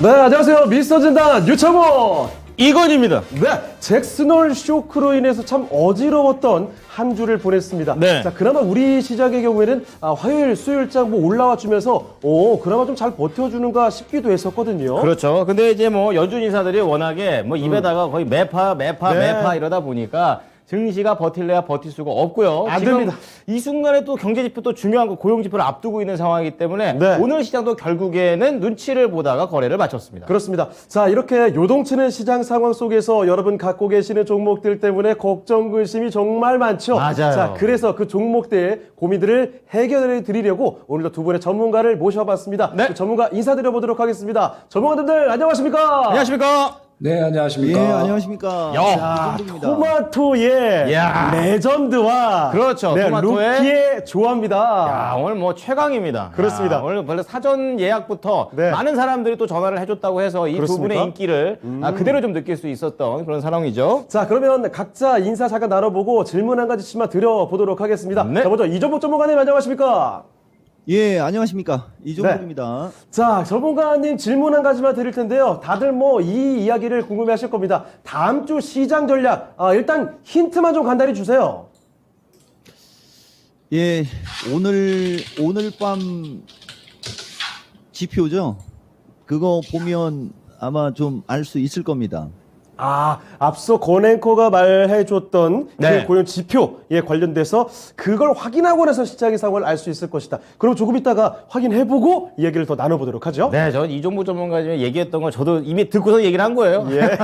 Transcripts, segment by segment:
네, 안녕하세요. 미스터 진단 유창호 이건입니다. 네, 잭슨홀 쇼크로 인해서 참 어지러웠던 한 주를 보냈습니다. 네. 자, 그나마 우리 시작의 경우에는 화요일, 수요일장 뭐 올라와 주면서 그나마 좀 잘 버텨주는가 싶기도 했었거든요. 그렇죠. 근데 이제 뭐 연준 인사들이 워낙에 뭐 입에다가 거의 매파 네. 이러다 보니까 증시가 버틸래야 버틸 수가 없고요. 안 지금 됩니다. 이 순간에 또 경제지표 또 중요한 거 고용지표를 앞두고 있는 상황이기 때문에 네. 오늘 시장도 결국에는 눈치를 보다가 거래를 마쳤습니다. 그렇습니다. 자, 이렇게 요동치는 시장 상황 속에서 여러분 갖고 계시는 종목들 때문에 걱정, 근심이 정말 많죠. 맞아요. 자, 그래서 그 종목들 고민들을 해결해 드리려고 오늘도 두 분의 전문가를 모셔봤습니다. 네. 그 전문가 인사드려 보도록 하겠습니다. 전문가님들 안녕하십니까? 안녕하십니까? 네, 안녕하십니까. 예, 안녕하십니까. 야. 이정도입니다. 토마토의 야. 레전드와 그렇죠. 네, 토마토의 루키의 조합니다. 야, 오늘 뭐 최강입니다. 그렇습니다. 야, 오늘 원래 사전 예약부터 네. 많은 사람들이 또 전화를 해줬다고 해서 이 두 그렇습니까? 분의 인기를 그대로 좀 느낄 수 있었던 그런 상황이죠. 자, 그러면 각자 인사 잠깐 나눠보고 질문 한 가지씩만 드려보도록 하겠습니다. 네. 자, 먼저 이종복 전문가님 안녕하십니까? 예, 안녕하십니까. 이종국입니다. 자, 전문가님 질문 한 가지만 드릴 텐데요. 다들 뭐 이 이야기를 궁금해 하실 겁니다. 다음 주 시장 전략, 일단 힌트만 좀 간단히 주세요. 예, 오늘 밤 지표죠. 그거 보면 아마 좀 알 수 있을 겁니다. 앞서 권앵커가 말해줬던 네. 그 고용 지표에 관련돼서 그걸 확인하고 나서 시장의 상황을 알 수 있을 것이다. 그럼 조금 이따가 확인해보고 이야기를 더 나눠보도록 하죠. 네, 전 이종부 전문가님이 얘기했던 건 저도 이미 듣고서 얘기를 한 거예요. 예.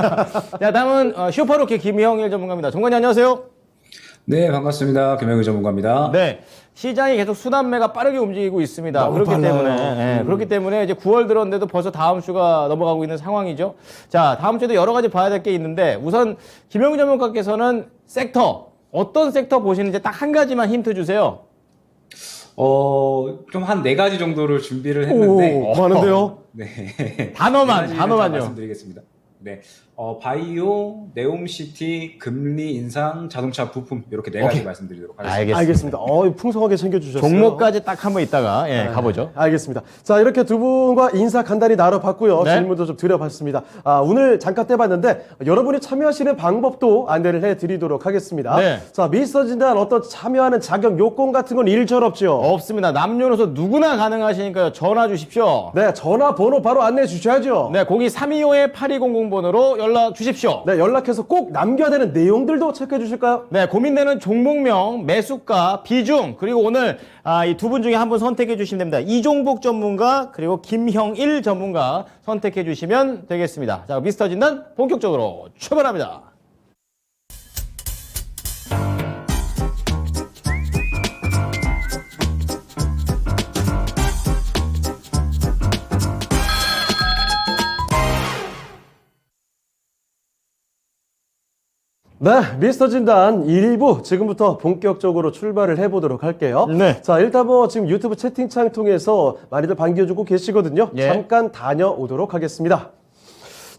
자, 다음은 슈퍼로켓 김형일 전문가입니다. 전문가님 안녕하세요. 네, 반갑습니다. 김영희 전문가입니다. 네. 시장이 계속 순환매가 빠르게 움직이고 있습니다. 너무 그렇기 빨라요. 때문에 그렇기 때문에 이제 9월 들었는데도 벌써 다음 주가 넘어가고 있는 상황이죠. 자, 다음 주에도 여러 가지 봐야 될 게 있는데 우선 김영희 전문가께서는 섹터 어떤 sek터 보시는지 딱 한 가지만 힌트 주세요. 좀 한 4가지 정도를 준비를 했는데. 많은데요? 네. 단어만, 4가지를 다 단어만요. 말씀드리겠습니다. 네. 바이오, 네옴시티, 금리 인상, 자동차 부품 이렇게 4가지 말씀드리도록 하겠습니다. 알겠습니다. 풍성하게 챙겨주셨어요. 종목까지 딱 한번 있다가 가보죠. 알겠습니다. 자, 이렇게 두 분과 인사 간단히 나눠봤고요. 네. 질문도 좀 드려봤습니다. 오늘 잠깐 떼봤는데 여러분이 참여하시는 방법도 안내를 해드리도록 하겠습니다. 네. 자, 미스터 진단 어떤 참여하는 자격 요건 같은 건 일절없죠? 없습니다. 남녀노소 누구나 가능하시니까요. 전화 주십시오. 네, 전화번호 바로 안내해 주셔야죠. 네, 02-325-8200번으로 연락 주십시오. 네, 연락해서 꼭 남겨야 되는 내용들도 체크해 주실까요? 네, 고민되는 종목명, 매수가, 비중, 그리고 오늘 이 두 분 중에 한 분 선택해 주시면 됩니다. 이종복 전문가, 그리고 김형일 전문가 선택해 주시면 되겠습니다. 자, 미스터 진단 본격적으로 출발합니다. 네, 미스터 진단 1부 지금부터 본격적으로 출발을 해보도록 할게요. 네. 자, 일단 뭐 지금 유튜브 채팅창 통해서 많이들 반겨주고 계시거든요. 예. 잠깐 다녀오도록 하겠습니다.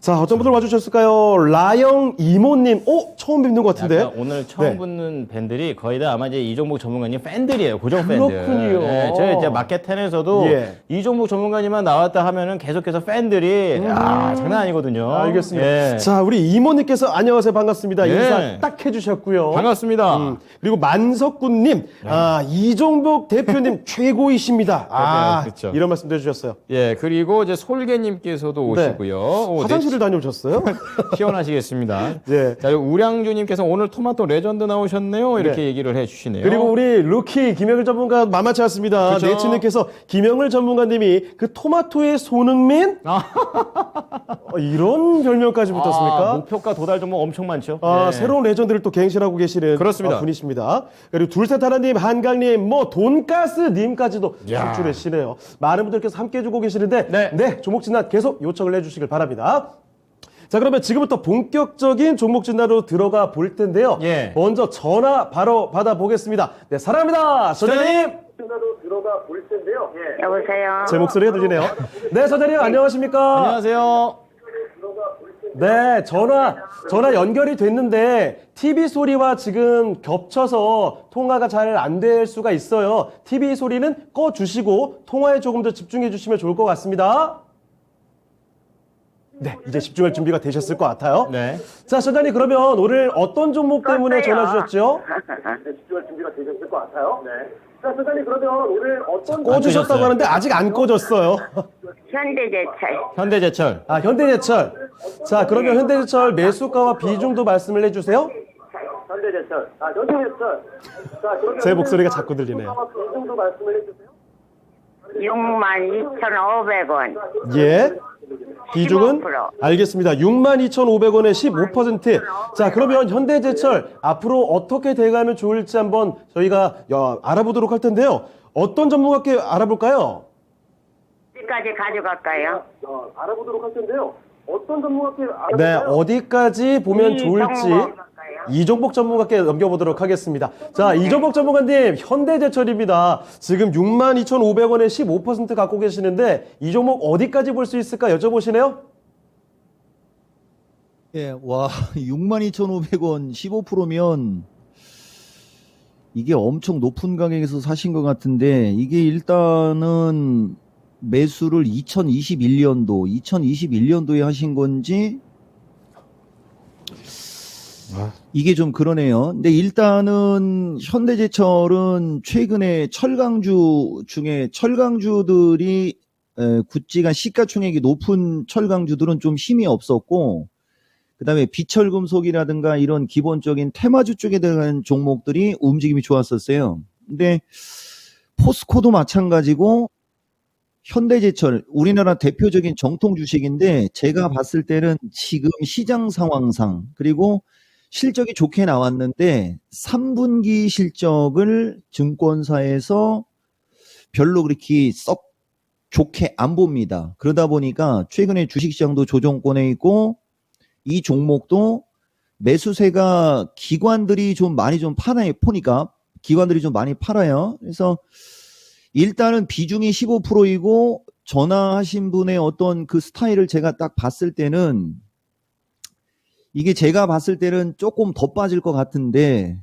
자, 어떤 분들 와주셨을까요? 라영 이모님, 처음 뵙는 것 같은데. 약간 오늘 처음 네. 붙는 팬들이 거의 다 아마 이제 이종복 전문가님 팬들이에요. 고정 팬들. 그렇군요. 네, 저희 이제 마켓10에서도 예. 이종복 전문가님만 나왔다 하면은 계속해서 팬들이 장난 아니거든요. 알겠습니다. 예. 자, 우리 이모님께서 안녕하세요. 반갑습니다. 예. 인사 딱 해주셨고요. 반갑습니다. 그리고 만석군님, 이종복 대표님 최고이십니다. 그렇죠. 이런 말씀도 해주셨어요. 예, 그리고 이제 솔개님께서도 네. 오시고요. 오, 화장실을 다녀오셨어요? 시원하시겠습니다. 예. 자, 그리고 우량주님께서 오늘 토마토 레전드 나오셨네요. 이렇게 네. 얘기를 해주시네요. 그리고 우리 루키 김영일 전문가 만만치 않습니다. 그렇죠. 네츠님께서 김영일 전문가님이 그 토마토의 손흥민? 이런 별명까지 붙었습니까? 목표가 도달 종목 엄청 많죠. 예. 새로운 레전드를 또 갱신하고 계시는 그렇습니다. 분이십니다. 그리고 둘셋하나님, 한강님, 뭐 돈가스님까지도 야. 속출해시네요. 많은 분들께서 함께 해주고 계시는데 네. 종목 진단 계속 요청을 해주시길 바랍니다. 자, 그러면 지금부터 본격적인 종목 진단으로 들어가 볼 텐데요. 예. 먼저 전화 바로 받아보겠습니다. 네, 사랑합니다. 소장님. 전화로 들어가 볼 텐데요. 여보세요. 제 목소리가 들리네요. 네, 소장님 안녕하십니까? 안녕하세요. 네, 전화 연결이 됐는데 TV 소리와 지금 겹쳐서 통화가 잘 안 될 수가 있어요. TV 소리는 꺼주시고 통화에 조금 더 집중해 주시면 좋을 것 같습니다. 네, 이제 집중할 준비가 되셨을 것 같아요. 네. 자, 소장님 그러면 오늘 어떤 종목 때문에 전화 주셨죠? 네, 집중할 준비가 되셨을 것 같아요. 네. 자, 소장님 그러면 오늘 어떤 꽂으셨다고 하는데 아직 안 꽂았어요. 현대제철. 현대제철. 아, 현대제철. 자, 그러면 현대제철 매수가와 비중도 말씀을 해주세요. 현대제철. 아, 현대제철. 자, 그러면 제 목소리가 자꾸 들리네요. 이 정도 말씀을 해주세요. 62,500원. 예. 비중은 15%. 알겠습니다. 62,500원에 15%. 자, 그러면 현대제철 앞으로 어떻게 돼가면 좋을지 한번 저희가 알아보도록 할 텐데요. 어떤 전문가께 알아볼까요? 어디까지 가져갈까요? 알아보도록 할 텐데요. 어떤 전문가께 네, 알아볼까요? 어디까지 보면 좋을지 이종복 전문가께 넘겨보도록 하겠습니다. 자, 이종복 전문가님, 현대제철입니다. 지금 62,500원에 15% 갖고 계시는데 이 종목 어디까지 볼 수 있을까 여쭤보시네요? 예, 와, 62,500원 15%면 이게 엄청 높은 가격에서 사신 것 같은데 이게 일단은 매수를 2021년도에 하신 건지 이게 좀 그러네요. 근데 일단은 현대제철은 최근에 철강주 중에 철강주들이 구찌가 시가총액이 높은 철강주들은 좀 힘이 없었고 그다음에 비철금속이라든가 이런 기본적인 테마주 쪽에 들어가는 종목들이 움직임이 좋았었어요. 근데 포스코도 마찬가지고 현대제철 우리나라 대표적인 정통 주식인데 제가 봤을 때는 지금 시장 상황상 그리고 실적이 좋게 나왔는데 3분기 실적을 증권사에서 별로 그렇게 썩 좋게 안 봅니다. 그러다 보니까 최근에 주식시장도 조정권에 있고 이 종목도 매수세가 기관들이 좀 많이 좀 파나요. 보니까 기관들이 좀 많이 팔아요. 그래서 일단은 비중이 15%이고 전화하신 분의 어떤 그 스타일을 제가 딱 봤을 때는 이게 제가 봤을 때는 조금 더 빠질 것 같은데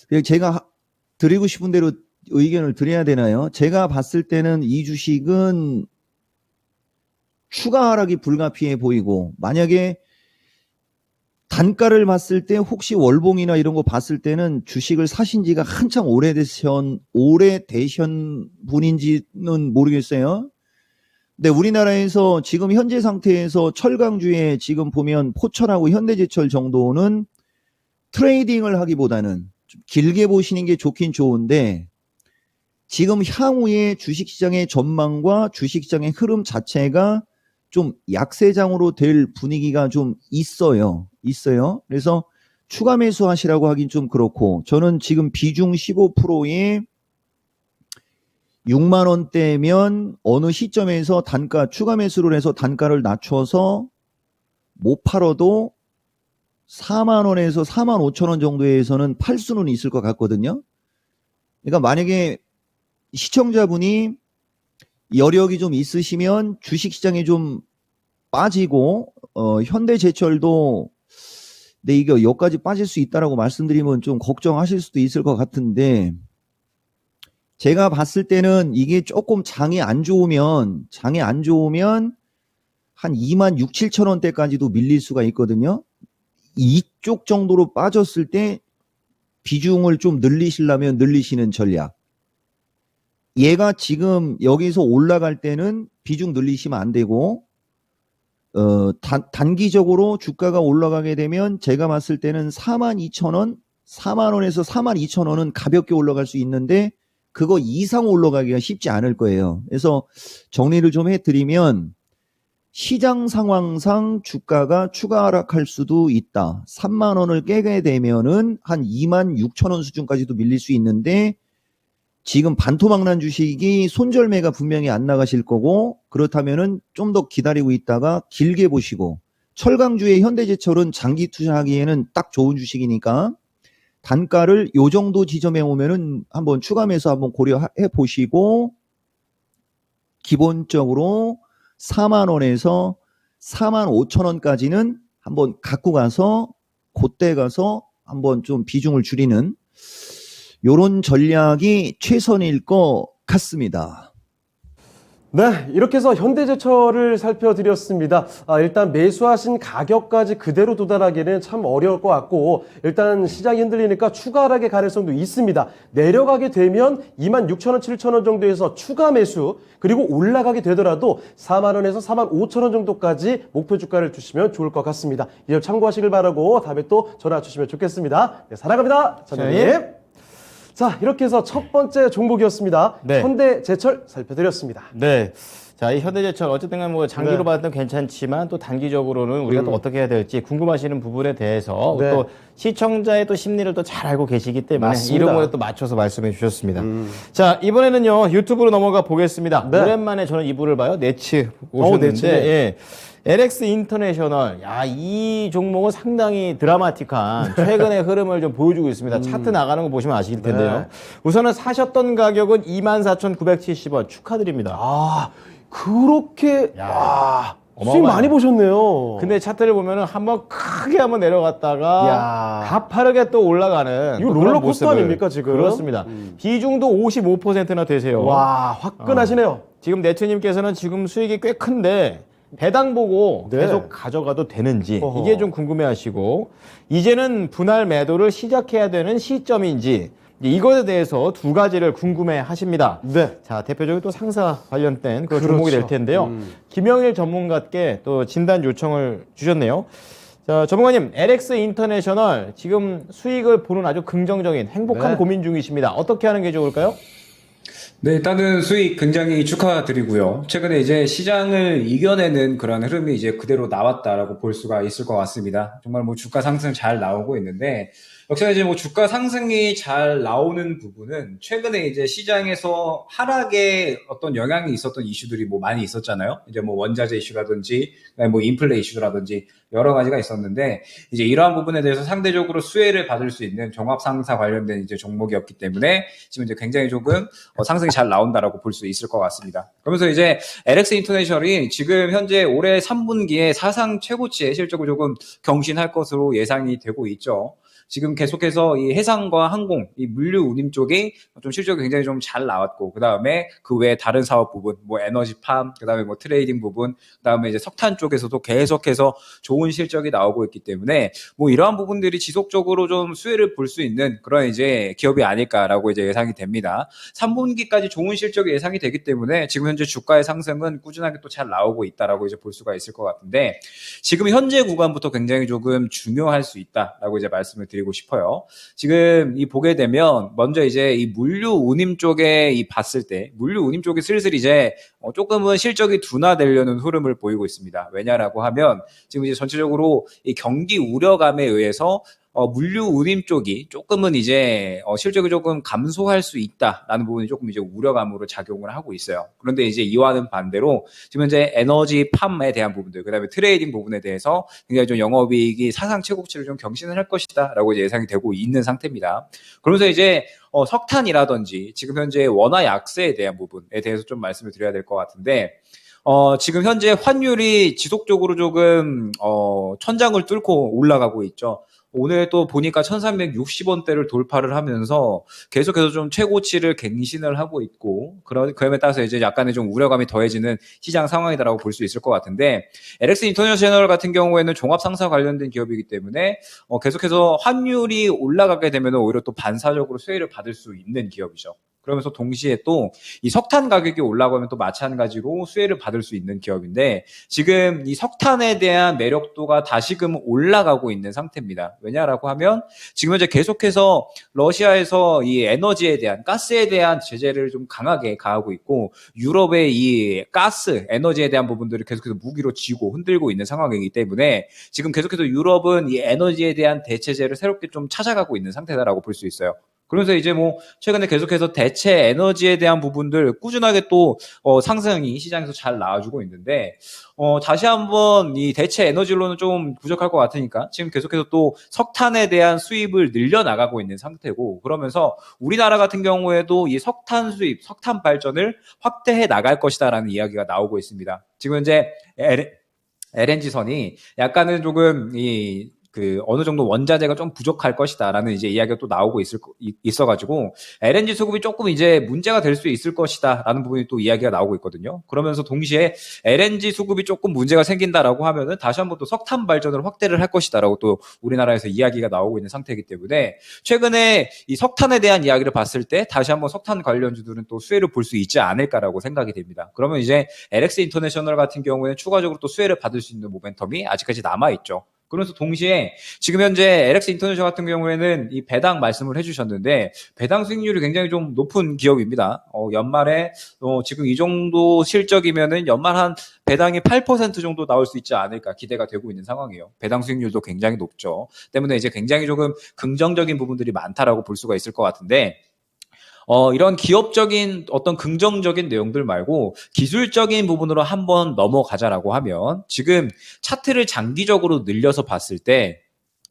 그냥 제가 드리고 싶은 대로 의견을 드려야 되나요? 제가 봤을 때는 이 주식은 추가 하락이 불가피해 보이고 보이고 단가를 봤을 때 혹시 월봉이나 이런 거 봤을 때는 주식을 사신 지가 한창 오래되신 분인지는 모르겠어요. 근데 우리나라에서 지금 현재 상태에서 철강주에 지금 보면 포철하고 현대제철 정도는 트레이딩을 하기보다는 좀 길게 보시는 게 좋긴 좋은데 지금 향후에 주식시장의 전망과 주식시장의 흐름 자체가 좀 약세장으로 될 분위기가 좀 있어요. 그래서 추가 매수하시라고 하긴 좀 그렇고 저는 지금 비중 15%에 6만 원대면 어느 시점에서 단가 추가 매수를 해서 단가를 낮춰서 못 팔아도 4만 원에서 4만 5천 원 정도에서는 팔 수는 있을 것 같거든요. 그러니까 만약에 시청자분이 여력이 좀 있으시면 주식시장에 좀 빠지고 현대제철도 네, 이거 여기까지 빠질 수 있다라고 말씀드리면 좀 걱정하실 수도 있을 것 같은데 제가 봤을 때는 이게 조금 장이 안 좋으면 한 2만 6, 7천 원대까지도 밀릴 수가 있거든요. 이쪽 정도로 빠졌을 때 비중을 좀 늘리시려면 늘리시는 전략. 얘가 지금 여기서 올라갈 때는 비중 늘리시면 안 되고 단기적으로 주가가 올라가게 되면 제가 봤을 때는 42,000원, 4만 원에서 42,000원은 가볍게 올라갈 수 있는데 그거 이상 올라가기가 쉽지 않을 거예요. 그래서 정리를 좀 해드리면 시장 상황상 주가가 추가 하락할 수도 있다. 3만 원을 깨게 되면은 한 2만 6천 원 수준까지도 밀릴 수 있는데 지금 반토막난 주식이 손절매가 분명히 안 나가실 거고 그렇다면은 좀 더 기다리고 있다가 길게 보시고 철강주의 현대제철은 장기 투자하기에는 딱 좋은 주식이니까 단가를 요 정도 지점에 오면은 한번 추가 매수 한번 고려해 보시고 기본적으로 4만 원에서 4만 5천 원까지는 한번 갖고 가서 그때 가서 한번 좀 비중을 줄이는 요런 전략이 최선일 것 같습니다. 네, 이렇게 해서 현대제철을 살펴드렸습니다. 일단 매수하신 가격까지 그대로 도달하기는 참 어려울 것 같고, 일단 시장이 흔들리니까 추가 하락의 가능성도 있습니다. 내려가게 되면 26,000원, 7,000원 정도에서 추가 매수, 그리고 올라가게 되더라도 4만 원에서 4만 5천 원 정도까지 목표 주가를 주시면 좋을 것 같습니다. 이 점 참고하시길 바라고 다음에 또 전화 주시면 좋겠습니다. 네, 사랑합니다. 전화님. 자, 이렇게 해서 첫 번째 종목이었습니다. 네. 현대제철 살펴드렸습니다. 네. 자, 이 현대제철 어쨌든 간에 뭐 장기로 네. 봐도 괜찮지만 또 단기적으로는 우리가 또 어떻게 해야 될지 궁금하시는 부분에 대해서 네. 또 시청자의 또 심리를 또 잘 알고 계시기 때문에 맞습니다. 이런 거에 또 맞춰서 말씀해 주셨습니다. 자, 이번에는요. 유튜브로 넘어가 보겠습니다. 네. 오랜만에 저는 이부를 봐요. 네츠 오셨는데 네츠. 예. LX 인터내셔널, 야, 이 종목은 상당히 드라마틱한 최근의 흐름을 좀 보여주고 있습니다. 차트 나가는 거 보시면 아실 텐데요. 네. 우선은 사셨던 가격은 24,970원 축하드립니다. 그렇게, 야, 수익 어마어마해요. 많이 보셨네요. 근데 차트를 보면은 한번 크게 한번 내려갔다가 야. 가파르게 또 올라가는 이거 또 그런 롤러코스터 모습을. 아닙니까, 지금? 그렇습니다. 비중도 55%나 되세요. 와, 화끈하시네요. 지금 네츠님께서는 지금 수익이 꽤 큰데 배당 보고 네. 계속 가져가도 되는지 어허. 이게 좀 궁금해하시고 이제는 분할 매도를 시작해야 되는 시점인지 이거에 대해서 두 가지를 궁금해하십니다. 네. 자, 대표적으로 또 상사 관련된 그 그렇죠. 종목이 될 텐데요. 김영일 전문가께 또 진단 요청을 주셨네요. 자, 전문가님, LX 인터내셔널 지금 수익을 보는 아주 긍정적인 행복한 네. 고민 중이십니다. 어떻게 하는 게 좋을까요? 네, 일단은 수익 굉장히 축하드리고요. 최근에 이제 시장을 이겨내는 그런 흐름이 이제 그대로 나왔다라고 볼 수가 있을 것 같습니다. 정말 뭐 주가 상승 잘 나오고 있는데, 역시나 이제 뭐 주가 상승이 잘 나오는 부분은 최근에 이제 시장에서 하락에 어떤 영향이 있었던 이슈들이 뭐 많이 있었잖아요. 이제 뭐 원자재 이슈라든지, 뭐 인플레 이슈라든지 여러 가지가 있었는데, 이제 이러한 부분에 대해서 상대적으로 수혜를 받을 수 있는 종합상사 관련된 이제 종목이었기 때문에 지금 이제 굉장히 조금 상승이 잘 나온다라고 볼 수 있을 것 같습니다. 그러면서 이제 LX 인터내셔널이 지금 현재 올해 3분기에 사상 최고치의 실적을 조금 경신할 것으로 예상이 되고 있죠. 지금 계속해서 이 해상과 항공, 이 물류 운임 쪽이 좀 실적이 굉장히 좀 잘 나왔고, 그 다음에 그 외에 다른 사업 부분, 뭐 에너지팜, 그 다음에 뭐 트레이딩 부분, 그 다음에 이제 석탄 쪽에서도 계속해서 좋은 실적이 나오고 있기 때문에 뭐 이러한 부분들이 지속적으로 좀 수혜를 볼 수 있는 그런 이제 기업이 아닐까라고 이제 예상이 됩니다. 3분기까지 좋은 실적이 예상이 되기 때문에 지금 현재 주가의 상승은 꾸준하게 또 잘 나오고 있다라고 이제 볼 수가 있을 것 같은데, 지금 현재 구간부터 굉장히 조금 중요할 수 있다라고 이제 말씀을 드리고 싶어요. 지금 이 보게 되면 먼저 이제 이 물류 운임 쪽에 이 봤을 때 물류 운임 쪽이 슬슬 이제 조금은 실적이 둔화되려는 흐름을 보이고 있습니다. 왜냐라고 하면 지금 이제 전체적으로 이 경기 우려감에 의해서 물류 운임 쪽이 조금은 이제 실적이 조금 감소할 수 있다라는 부분이 조금 이제 우려감으로 작용을 하고 있어요. 그런데 이제 이와는 반대로 지금 현재 에너지 팜에 대한 부분들, 그다음에 트레이딩 부분에 대해서 굉장히 좀 영업이익이 사상 최고치를 좀 경신을 할 것이다라고 이제 예상이 되고 있는 상태입니다. 그러면서 이제 석탄이라든지 지금 현재 원화 약세에 대한 부분에 대해서 좀 말씀을 드려야 될 것 같은데, 지금 현재 환율이 지속적으로 조금 천장을 뚫고 올라가고 있죠. 오늘 또 보니까 1360원대를 돌파를 하면서 계속해서 좀 최고치를 갱신을 하고 있고, 그럼에 따라서 이제 약간의 좀 우려감이 더해지는 시장 상황이다라고 볼 수 있을 것 같은데, LX 인터내셔널 같은 경우에는 종합상사 관련된 기업이기 때문에 계속해서 환율이 올라가게 되면 오히려 또 반사적으로 수혜를 받을 수 있는 기업이죠. 그러면서 동시에 또 이 석탄 가격이 올라가면 또 마찬가지로 수혜를 받을 수 있는 기업인데, 지금 이 석탄에 대한 매력도가 다시금 올라가고 있는 상태입니다. 왜냐라고 하면 지금 현재 계속해서 러시아에서 이 에너지에 대한, 가스에 대한 제재를 좀 강하게 가하고 있고, 유럽의 이 가스, 에너지에 대한 부분들을 계속해서 무기로 쥐고 흔들고 있는 상황이기 때문에 지금 계속해서 유럽은 이 에너지에 대한 대체제를 새롭게 좀 찾아가고 있는 상태다라고 볼 수 있어요. 그러면서 이제 뭐 최근에 계속해서 대체 에너지에 대한 부분들 꾸준하게 또 상승이 시장에서 잘 나와주고 있는데, 다시 한번 이 대체 에너지로는 좀 부족할 것 같으니까 지금 계속해서 또 석탄에 대한 수입을 늘려나가고 있는 상태고, 그러면서 우리나라 같은 경우에도 이 석탄 수입, 석탄 발전을 확대해 나갈 것이다라는 이야기가 나오고 있습니다. 지금 현재 LNG선이 약간은 조금 그 어느 정도 원자재가 좀 부족할 것이다라는 이제 이야기가 또 나오고 있어가지고 LNG 수급이 조금 이제 문제가 될 수 있을 것이다라는 부분이 또 이야기가 나오고 있거든요. 그러면서 동시에 LNG 수급이 조금 문제가 생긴다라고 하면은 다시 한번 또 석탄 발전을 확대를 할 것이다라고 또 우리나라에서 이야기가 나오고 있는 상태이기 때문에 최근에 이 석탄에 대한 이야기를 봤을 때 다시 한번 석탄 관련주들은 또 수혜를 볼 수 있지 않을까라고 생각이 됩니다. 그러면 이제 LX 인터내셔널 같은 경우에는 추가적으로 또 수혜를 받을 수 있는 모멘텀이 아직까지 남아있죠. 그러면서 동시에 지금 현재 LX 인터내셔널 같은 경우에는 이 배당 말씀을 해주셨는데 배당 수익률이 굉장히 좀 높은 기업입니다. 연말에 지금 이 정도 실적이면은 연말 한 배당이 8% 정도 나올 수 있지 않을까 기대가 되고 있는 상황이에요. 배당 수익률도 굉장히 높죠. 때문에 이제 굉장히 조금 긍정적인 부분들이 많다라고 볼 수가 있을 것 같은데 이런 기업적인 어떤 긍정적인 내용들 말고 기술적인 부분으로 한번 넘어가자라고 하면 지금 차트를 장기적으로 늘려서 봤을 때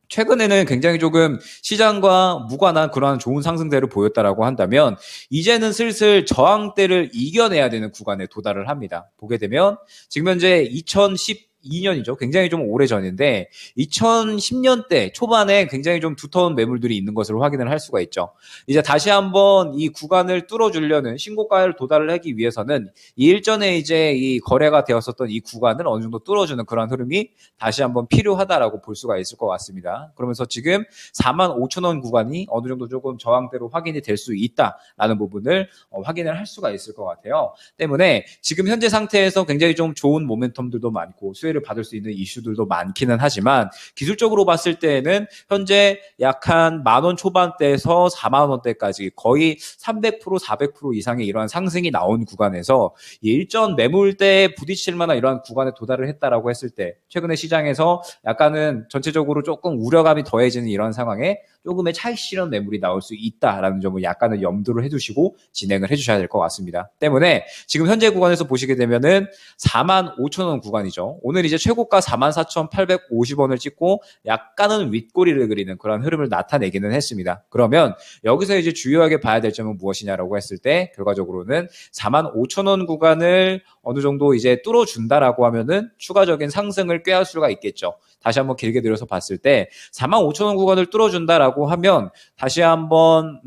최근에는 굉장히 조금 시장과 무관한 그러한 좋은 상승세를 보였다라고 한다면 이제는 슬슬 저항대를 이겨내야 되는 구간에 도달을 합니다. 보게 되면 지금 현재 2012년이죠. 굉장히 좀 오래전인데 2010년대 초반에 굉장히 좀 두터운 매물들이 있는 것으로 확인을 할 수가 있죠. 이제 다시 한번 이 구간을 뚫어주려는 신고가를 도달을 하기 위해서는 이 일전에 이제 이 거래가 되었었던 이 구간을 어느 정도 뚫어주는 그런 흐름이 다시 한번 필요하다라고 볼 수가 있을 것 같습니다. 그러면서 지금 45,000원 구간이 어느 정도 조금 저항대로 확인이 될 수 있다라는 부분을 확인을 할 수가 있을 것 같아요. 때문에 지금 현재 상태에서 굉장히 좀 좋은 모멘텀들도 많고 수혜를 받을 수 있는 이슈들도 많기는 하지만 기술적으로 봤을 때는 현재 약 한 10,000원 초반대에서 40,000원대까지 거의 300% 400% 이상의 이러한 상승이 나온 구간에서 이 일전 매물대에 부딪힐 만한 이러한 구간에 도달을 했다라고 했을 때 최근에 시장에서 약간은 전체적으로 조금 우려감이 더해지는 이런 상황에 조금의 차익 실현 매물이 나올 수 있다라는 점을 약간은 염두를 해두시고 진행을 해주셔야 될 것 같습니다. 때문에 지금 현재 구간에서 보시게 되면은 45,000원 구간이죠. 오늘 이제 최고가 44,850원을 찍고 약간은 윗꼬리를 그리는 그런 흐름을 나타내기는 했습니다. 그러면 여기서 이제 주요하게 봐야 될 점은 무엇이냐라고 했을 때 결과적으로는 45,000원 구간을 어느 정도 이제 뚫어준다라고 하면은 추가적인 상승을 꾀할 수가 있겠죠. 다시 한번 길게 들여서 봤을 때 45,000원 구간을 뚫어준다라고 하면 다시 한번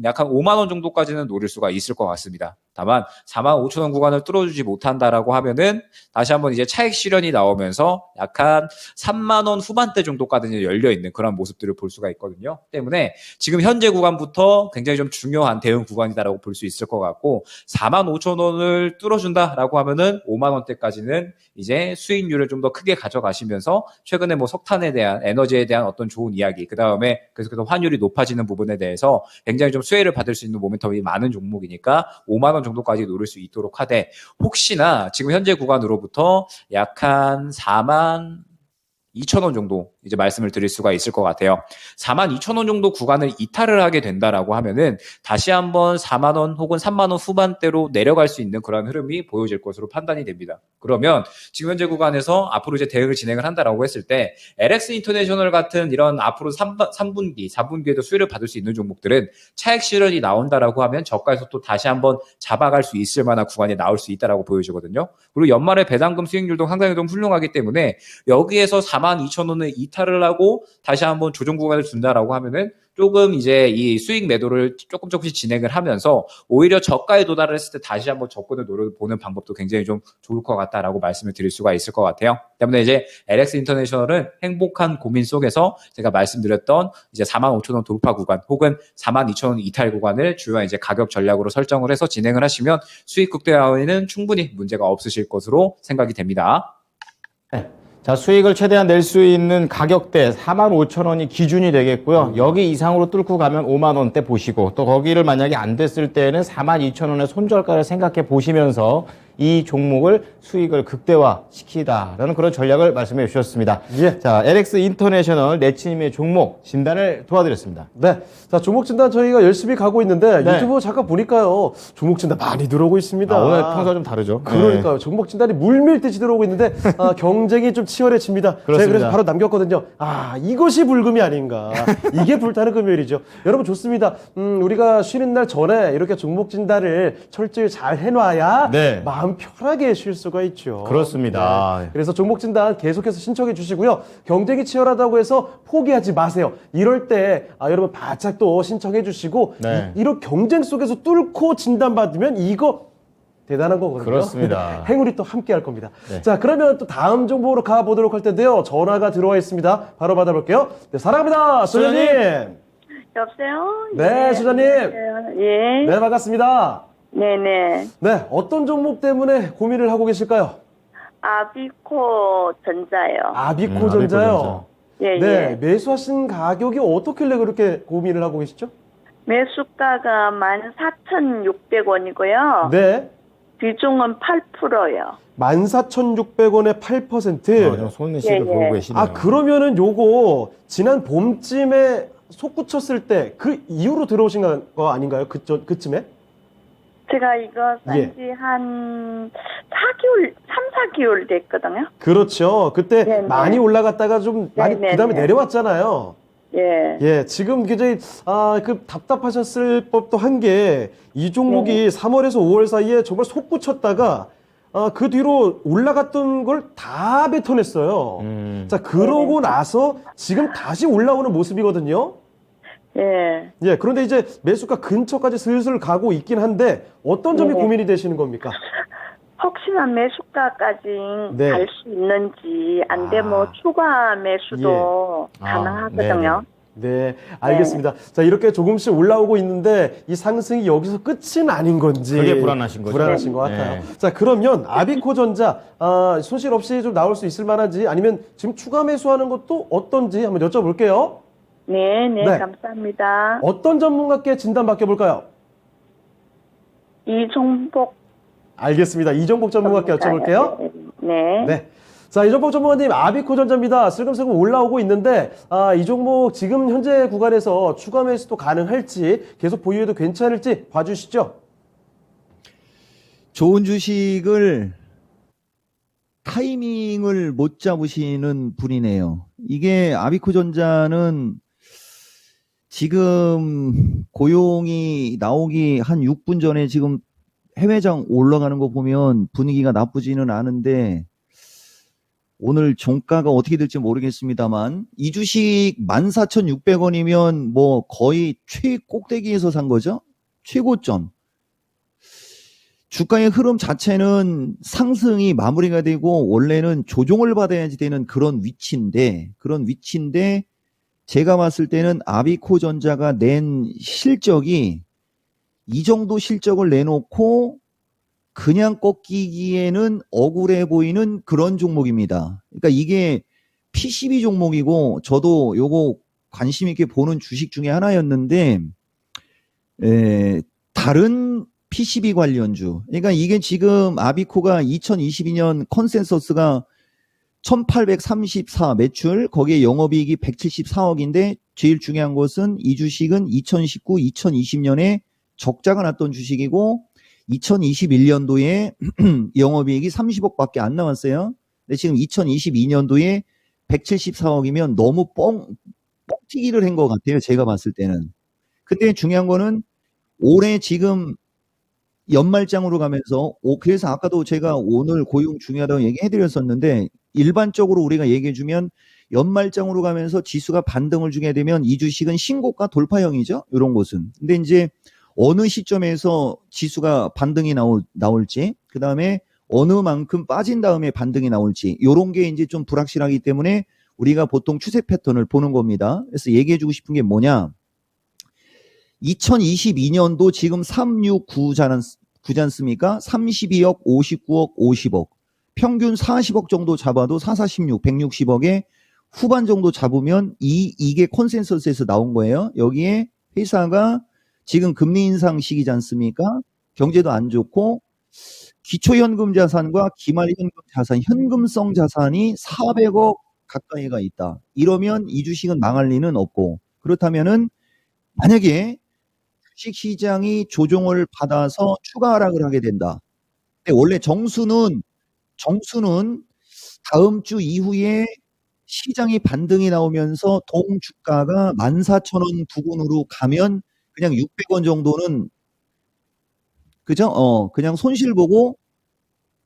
약 한 5만 원 정도까지는 노릴 수가 있을 것 같습니다. 다만 45,000원 구간을 뚫어주지 못한다라고 하면은 다시 한번 이제 차익 실현이 나오면서 약간 3만 원 후반대 정도까지 열려 있는 그런 모습들을 볼 수가 있거든요. 때문에 지금 현재 구간부터 굉장히 좀 중요한 대응 구간이다라고 볼 수 있을 것 같고 45,000원을 뚫어준다라고 하면은 5만 원대까지는 이제 수익률을 좀 더 크게 가져가시면서 최근에 뭐 석탄에 대한 에너지에 대한 어떤 좋은 이야기 그 다음에 계속해서 환율이 높아지는 부분에 대해서 굉장히 좀 수혜를 받을 수 있는 모멘텀이 많은 종목이니까 5만 원 정도까지 노릴 수 있도록 하되 혹시나 지금 현재 구간으로부터 약 한 42,000원 정도 이제 말씀을 드릴 수가 있을 것 같아요. 42,000원 정도 구간을 이탈을 하게 된다라고 하면은 다시 한번 4만 원 혹은 3만 원 후반대로 내려갈 수 있는 그런 흐름이 보여질 것으로 판단이 됩니다. 그러면 지금 현재 구간에서 앞으로 이제 대응을 진행을 한다라고 했을 때 LX 인터내셔널 같은 이런 앞으로 3분기, 4분기에도 수혜를 받을 수 있는 종목들은 차익 실현이 나온다라고 하면 저가에서 또 다시 한번 잡아갈 수 있을 만한 구간이 나올 수 있다라고 보여지거든요. 그리고 연말에 배당금 수익률도 상당히 좀 훌륭하기 때문에 여기에서 42,000원을 이탈을 하고 다시 한번 조정 구간을 준다라고 하면은 조금 이제 이 수익 매도를 조금씩 진행을 하면서 오히려 저가에 도달을 했을 때 다시 한번 접근을 노려보는 방법도 굉장히 좀 좋을 것 같다라고 말씀을 드릴 수가 있을 것 같아요. 때문에 이제 LX 인터내셔널은 행복한 고민 속에서 제가 말씀드렸던 이제 45,000원 돌파 구간 혹은 42,000원 이탈 구간을 주요한 이제 가격 전략으로 설정을 해서 진행을 하시면 수익 극대화에는 충분히 문제가 없으실 것으로 생각이 됩니다. 네. 자, 수익을 최대한 낼 수 있는 가격대 45,000원이 기준이 되겠고요. 여기 이상으로 뚫고 가면 5만 원대 보시고 또 거기를 만약에 안 됐을 때는 42,000원의 손절가를 생각해 보시면서 이 종목을 수익을 극대화시키다라는 그런 전략을 말씀해 주셨습니다. 예. 자, LX 인터내셔널 내치님의 종목 진단을 도와드렸습니다. 네. 자, 종목 진단 저희가 열심히 가고 있는데 네. 유튜브 잠깐 보니까요. 종목 진단 많이 들어오고 있습니다. 오늘 평소와 좀 다르죠. 그러니까요. 종목 진단이 물밀듯이 들어오고 있는데 경쟁이 좀 치열해집니다. 제가 그렇습니다. 그래서 바로 남겼거든요. 이것이 불금이 아닌가. 이게 불타는 금요일이죠. 여러분 좋습니다. 우리가 쉬는 날 전에 이렇게 종목 진단을 철저히 잘 해놔야 네. 마음 마음 편하게 쉴 수가 있죠. 그렇습니다. 네. 그래서 종목 진단 계속해서 신청해 주시고요. 경쟁이 치열하다고 해서 포기하지 마세요. 이럴 때 여러분 바짝 또 신청해 주시고 네. 이런 경쟁 속에서 뚫고 진단 받으면 이거 대단한 거거든요. 그렇습니다. 행운이 또 함께 할 겁니다. 네. 자, 그러면 또 다음 정보로 가보도록 할 텐데요. 전화가 들어와 있습니다. 바로 받아볼게요. 네, 사랑합니다. 수자님. 여보세요? 네, 수자님. 예. 네, 반갑습니다. 네네. 네, 어떤 종목 때문에 고민을 하고 계실까요? 아비코 전자요. 아비코 전자요. 예, 네, 예. 매수하신 가격이 어떻길래 그렇게 고민을 하고 계시죠? 매수가가 14,600원이고요. 네, 비중은 8%요. 14,600원에 8%. 좀 손은 씨를 예, 예. 보고 계시네요. 그러면은 요거 지난 봄쯤에 솟구쳤을 때 그 이후로 들어오신 거 아닌가요? 그쯤에? 제가 이거 예. 산지 한 4개월, 3, 4개월 됐거든요. 그렇죠. 그때 네네. 많이 올라갔다가 좀 많이 네네네. 그다음에 내려왔잖아요. 예. 예, 지금 굉장히 답답하셨을 법도 한 게 이 종목이 네. 3월에서 5월 사이에 정말 솟구쳤다가 그 뒤로 올라갔던 걸 다 뱉어냈어요. 자, 그러고 나서 지금 다시 올라오는 모습이거든요. 예. 예, 그런데 이제 매수가 근처까지 슬슬 가고 있긴 한데 어떤 점이 네. 고민이 되시는 겁니까? 혹시나 매수가까지 네. 갈 수 있는지, 안 되면 추가 매수도 가능하거든요. 네, 알겠습니다. 자, 이렇게 조금씩 올라오고 있는데 이 상승이 여기서 끝은 아닌 건지 그게 불안하신 거죠. 불안하신 것 같아요. 네. 자, 그러면 아비코전자 손실 없이 좀 나올 수 있을 만한지 아니면 지금 추가 매수하는 것도 어떤지 한번 여쭤볼게요. 네, 네, 네. 감사합니다. 어떤 전문가께 진단 맡겨볼까요? 이종복 알겠습니다. 이종복 전문가께 여쭤볼게요. 네. 네. 자, 이종복 전문가님, 아비코전자입니다. 슬금슬금 올라오고 있는데, 이 종목 지금 현재 구간에서 추가 매수도 가능할지, 계속 보유해도 괜찮을지 봐주시죠. 좋은 주식을 타이밍을 못 잡으시는 분이네요. 이게 아비코전자는 지금 고용이 나오기 한 6분 전에 지금 해외장 올라가는 거 보면 분위기가 나쁘지는 않은데 오늘 종가가 어떻게 될지 모르겠습니다만 이 주식 14,600원이면 뭐 거의 최꼭대기에서 산 거죠. 최고점. 주가의 흐름 자체는 상승이 마무리가 되고 원래는 조정을 받아야지 되는 그런 위치인데 제가 봤을 때는 아비코전자가 낸 실적이 이 정도 실적을 내놓고 그냥 꺾이기에는 억울해 보이는 그런 종목입니다. 그러니까 이게 PCB 종목이고 저도 요거 관심 있게 보는 주식 중에 하나였는데 다른 PCB 관련주. 그러니까 이게 지금 아비코가 2022년 컨센서스가 1834 매출, 거기에 영업이익이 174억인데 제일 중요한 것은 이 주식은 2019, 2020년에 적자가 났던 주식이고 2021년도에 영업이익이 30억밖에 안 나왔어요. 근데 지금 2022년도에 174억이면 너무 뻥튀기를 한 것 같아요. 제가 봤을 때는. 근데 중요한 거는 올해 지금 연말장으로 가면서 그래서 아까도 제가 오늘 고용 중요하다고 얘기해드렸었는데 일반적으로 우리가 얘기해주면 연말장으로 가면서 지수가 반등을 주게 되면 이 주식은 신고가 돌파형이죠. 이런 곳은. 근데 이제 어느 시점에서 지수가 반등이 나올지 그 다음에 어느 만큼 빠진 다음에 반등이 나올지 이런 게 이제 좀 불확실하기 때문에 우리가 보통 추세 패턴을 보는 겁니다. 그래서 얘기해주고 싶은 게 뭐냐. 2022년도 지금 369지 않습니까? 32억, 59억, 50억. 평균 40억 정도 잡아도 446, 160억에 후반 정도 잡으면 이게 컨센서스에서 나온 거예요. 여기에 회사가 지금 금리 인상 시기지 않습니까? 경제도 안 좋고 기초현금 자산과 기말현금 자산, 현금성 자산이 400억 가까이가 있다. 이러면 이 주식은 망할 리는 없고 그렇다면은 만약에 주식시장이 조정을 받아서 추가 하락을 하게 된다. 근데 원래 정수는 다음 주 이후에 시장이 반등이 나오면서 동주가가 14,000원 부근으로 가면 그냥 600원 정도는 그죠? 그냥 손실 보고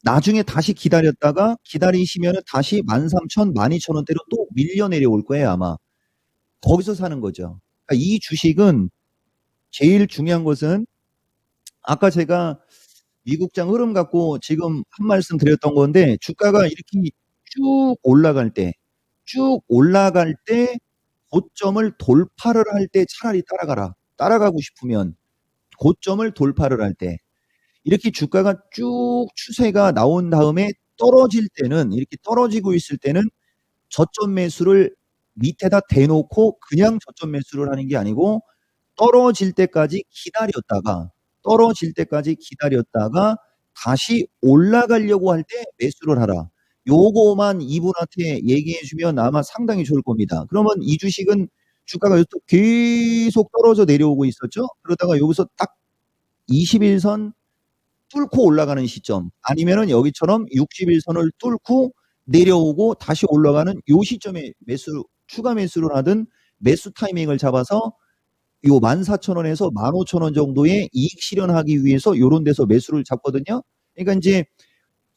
나중에 다시 기다렸다가 기다리시면은 다시 13,000, 12,000원대로 또 밀려 내려올 거예요, 아마. 거기서 사는 거죠. 그러니까 이 주식은 제일 중요한 것은 아까 제가 미국장 흐름 갖고 지금 한 말씀 드렸던 건데 주가가 이렇게 쭉 올라갈 때 고점을 돌파를 할 때 차라리 따라가라. 따라가고 싶으면 고점을 돌파를 할 때 이렇게 주가가 쭉 추세가 나온 다음에 떨어질 때는 이렇게 떨어지고 있을 때는 저점 매수를 밑에다 대놓고 그냥 저점 매수를 하는 게 아니고 떨어질 때까지 기다렸다가 다시 올라가려고 할 때 매수를 하라. 요거만 이분한테 얘기해 주면 아마 상당히 좋을 겁니다. 그러면 이 주식은 주가가 계속 떨어져 내려오고 있었죠. 그러다가 여기서 딱 21선 뚫고 올라가는 시점 아니면은 여기처럼 61선을 뚫고 내려오고 다시 올라가는 요 시점에 추가 매수를 하든 매수 타이밍을 잡아서 요 14,000원에서 15,000원 정도의 이익 실현하기 위해서 요런 데서 매수를 잡거든요. 그러니까 이제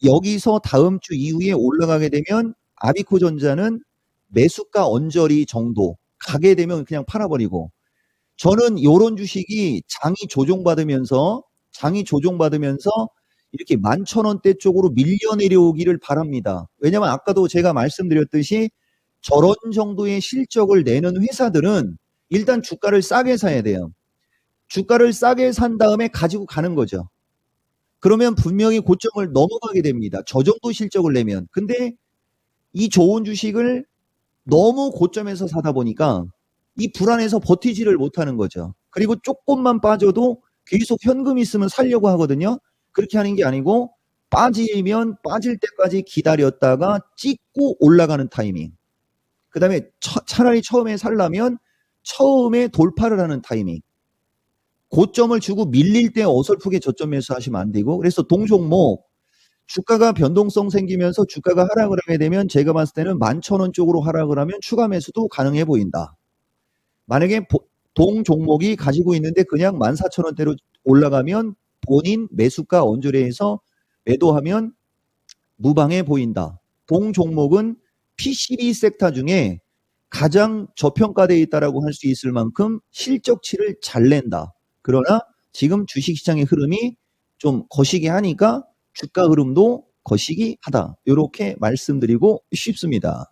여기서 다음 주 이후에 올라가게 되면 아비코전자는 매수가 언저리 정도 가게 되면 그냥 팔아버리고 저는 요런 주식이 장이 조정받으면서 이렇게 11,000원대 쪽으로 밀려 내려오기를 바랍니다. 왜냐면 아까도 제가 말씀드렸듯이 저런 정도의 실적을 내는 회사들은 일단 주가를 싸게 사야 돼요. 주가를 싸게 산 다음에 가지고 가는 거죠. 그러면 분명히 고점을 넘어가게 됩니다. 저 정도 실적을 내면. 근데 이 좋은 주식을 너무 고점에서 사다 보니까 이 불안해서 버티지를 못하는 거죠. 그리고 조금만 빠져도 계속 현금 있으면 살려고 하거든요. 그렇게 하는 게 아니고 빠지면 빠질 때까지 기다렸다가 찍고 올라가는 타이밍. 그 다음에 차라리 처음에 살려면 처음에 돌파를 하는 타이밍. 고점을 주고 밀릴 때 어설프게 저점 매수하시면 안 되고 그래서 동종목 주가가 변동성 생기면서 주가가 하락을 하게 되면 제가 봤을 때는 11,000원 쪽으로 하락을 하면 추가 매수도 가능해 보인다. 만약에 동종목이 가지고 있는데 그냥 14,000원대로 올라가면 본인 매수가 언저리에서 매도하면 무방해 보인다. 동종목은 PCB 섹터 중에 가장 저평가되어 있다라고 할 수 있을 만큼 실적치를 잘 낸다. 그러나 지금 주식시장의 흐름이 좀 거시기 하니까 주가 흐름도 거시기 하다. 이렇게 말씀드리고 싶습니다.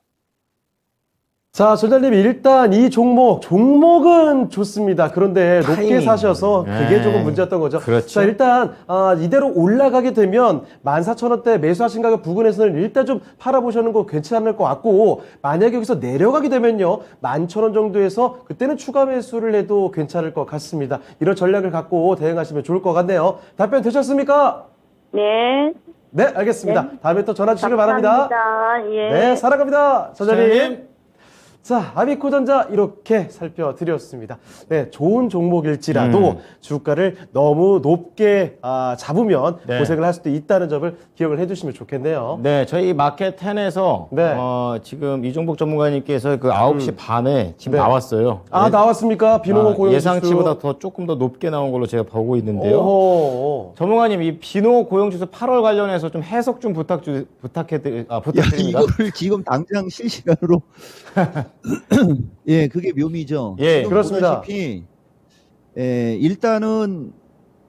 자, 전장님 일단 이 종목은 좋습니다. 그런데 높게 타이밍. 사셔서 그게 조금 문제였던 거죠. 그렇죠. 자, 일단 이대로 올라가게 되면 14,000원대 매수하신 가격 부근에서는 일단 좀 팔아보시는 거 괜찮을 것 같고 만약에 여기서 내려가게 되면요 11,000원 정도에서 그때는 추가 매수를 해도 괜찮을 것 같습니다. 이런 전략을 갖고 대응하시면 좋을 것 같네요. 답변 되셨습니까? 네. 네, 알겠습니다. 다음에 또 전화 주시길 바랍니다. 감사합니다. 예. 네, 살아갑니다. 전장님. 전장님. 자, 아비코전자 이렇게 살펴드렸습니다. 네, 좋은 종목일지라도 주가를 너무 높게 잡으면 네. 고생을 할 수도 있다는 점을 기억을 해두시면 좋겠네요. 네, 저희 마켓 10에서 네. 지금 이종복 전문가님께서 그 9시 반에 지금 네. 나왔어요. 나왔습니까? 비농어 고용 예상치보다 조금 더 높게 나온 걸로 제가 보고 있는데요. 오호. 전문가님, 이 비농어 고용지수 8월 관련해서 좀 해석 좀 부탁드립니다. 이거를 지금 당장 실시간으로 예, 그게 묘미죠. 예, 지금 그렇습니다. 보다시피 일단은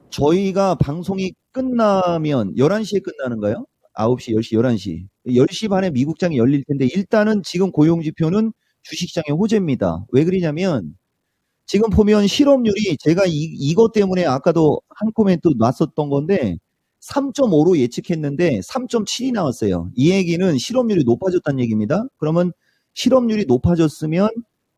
저희가 방송이 끝나면 11시에 끝나는가요? 9시, 10시, 11시. 10시 반에 미국장이 열릴 텐데 일단은 지금 고용지표는 주식시장의 호재입니다. 왜 그러냐면 지금 보면 실업률이 제가 이것 때문에 아까도 한 코멘트 놨었던 건데 3.5로 예측했는데 3.7이 나왔어요. 이 얘기는 실업률이 높아졌다는 얘기입니다. 그러면 실업률이 높아졌으면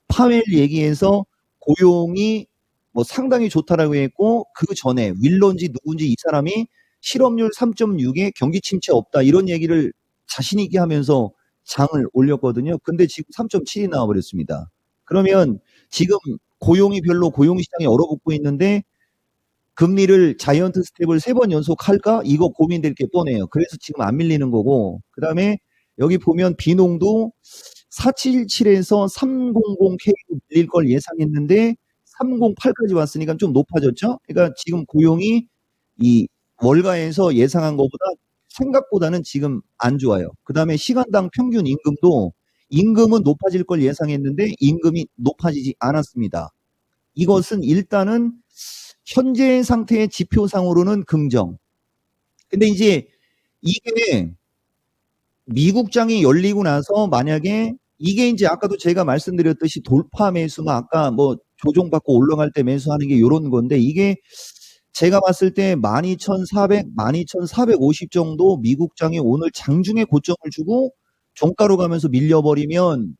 파웰 얘기에서 고용이 뭐 상당히 좋다라고 했고 그 전에 윌런지 누군지 이 사람이 실업률 3.6에 경기 침체 없다 이런 얘기를 자신 있게 하면서 장을 올렸거든요. 근데 지금 3.7이 나와버렸습니다. 그러면 지금 고용이 별로 고용시장이 얼어붙고 있는데 금리를 자이언트 스텝을 3번 연속 할까? 이거 고민될 게 뻔해요. 그래서 지금 안 밀리는 거고 그 다음에 여기 보면 비농도 477에서 300K로 밀릴 걸 예상했는데 308까지 왔으니까 좀 높아졌죠. 그러니까 지금 고용이 이 월가에서 예상한 것보다 생각보다는 지금 안 좋아요. 그 다음에 시간당 평균 임금은 높아질 걸 예상했는데 임금이 높아지지 않았습니다. 이것은 일단은 현재 상태의 지표상으로는 긍정. 근데 이제 이게 미국장이 열리고 나서 만약에 이게 이제 아까도 제가 말씀드렸듯이 돌파 매수가 아까 뭐 조정받고 올라갈 때 매수하는 게 요런 건데 이게 제가 봤을 때 12,400, 12,450 정도 미국장이 오늘 장중에 고점을 주고 종가로 가면서 밀려버리면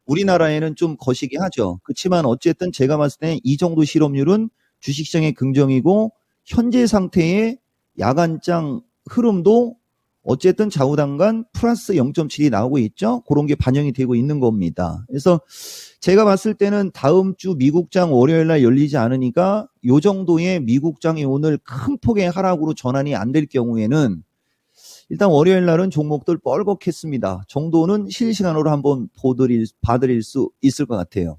우리나라에는 좀 거시기 하죠. 그렇지만 어쨌든 제가 봤을 때 이 정도 실업률은 주식시장의 긍정이고 현재 상태의 야간장 흐름도 어쨌든 좌우당간 플러스 0.7이 나오고 있죠. 그런 게 반영이 되고 있는 겁니다. 그래서 제가 봤을 때는 다음 주 미국장 월요일 날 열리지 않으니까 요 정도의 미국장이 오늘 큰 폭의 하락으로 전환이 안 될 경우에는 일단 월요일 날은 종목들 뻘겋겠습니다. 정도는 실시간으로 한번 봐드릴 수 있을 것 같아요.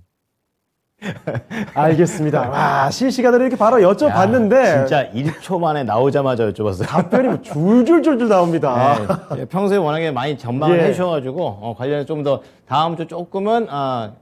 알겠습니다. 와, 실시간으로 이렇게 바로 여쭤봤는데 진짜 1초 만에 나오자마자 여쭤봤어요. 답변이 뭐 줄줄줄줄 나옵니다. 네, 평소에 워낙에 많이 전망을 예. 해주셔가지고 관련해서 좀 더 다음 주 조금은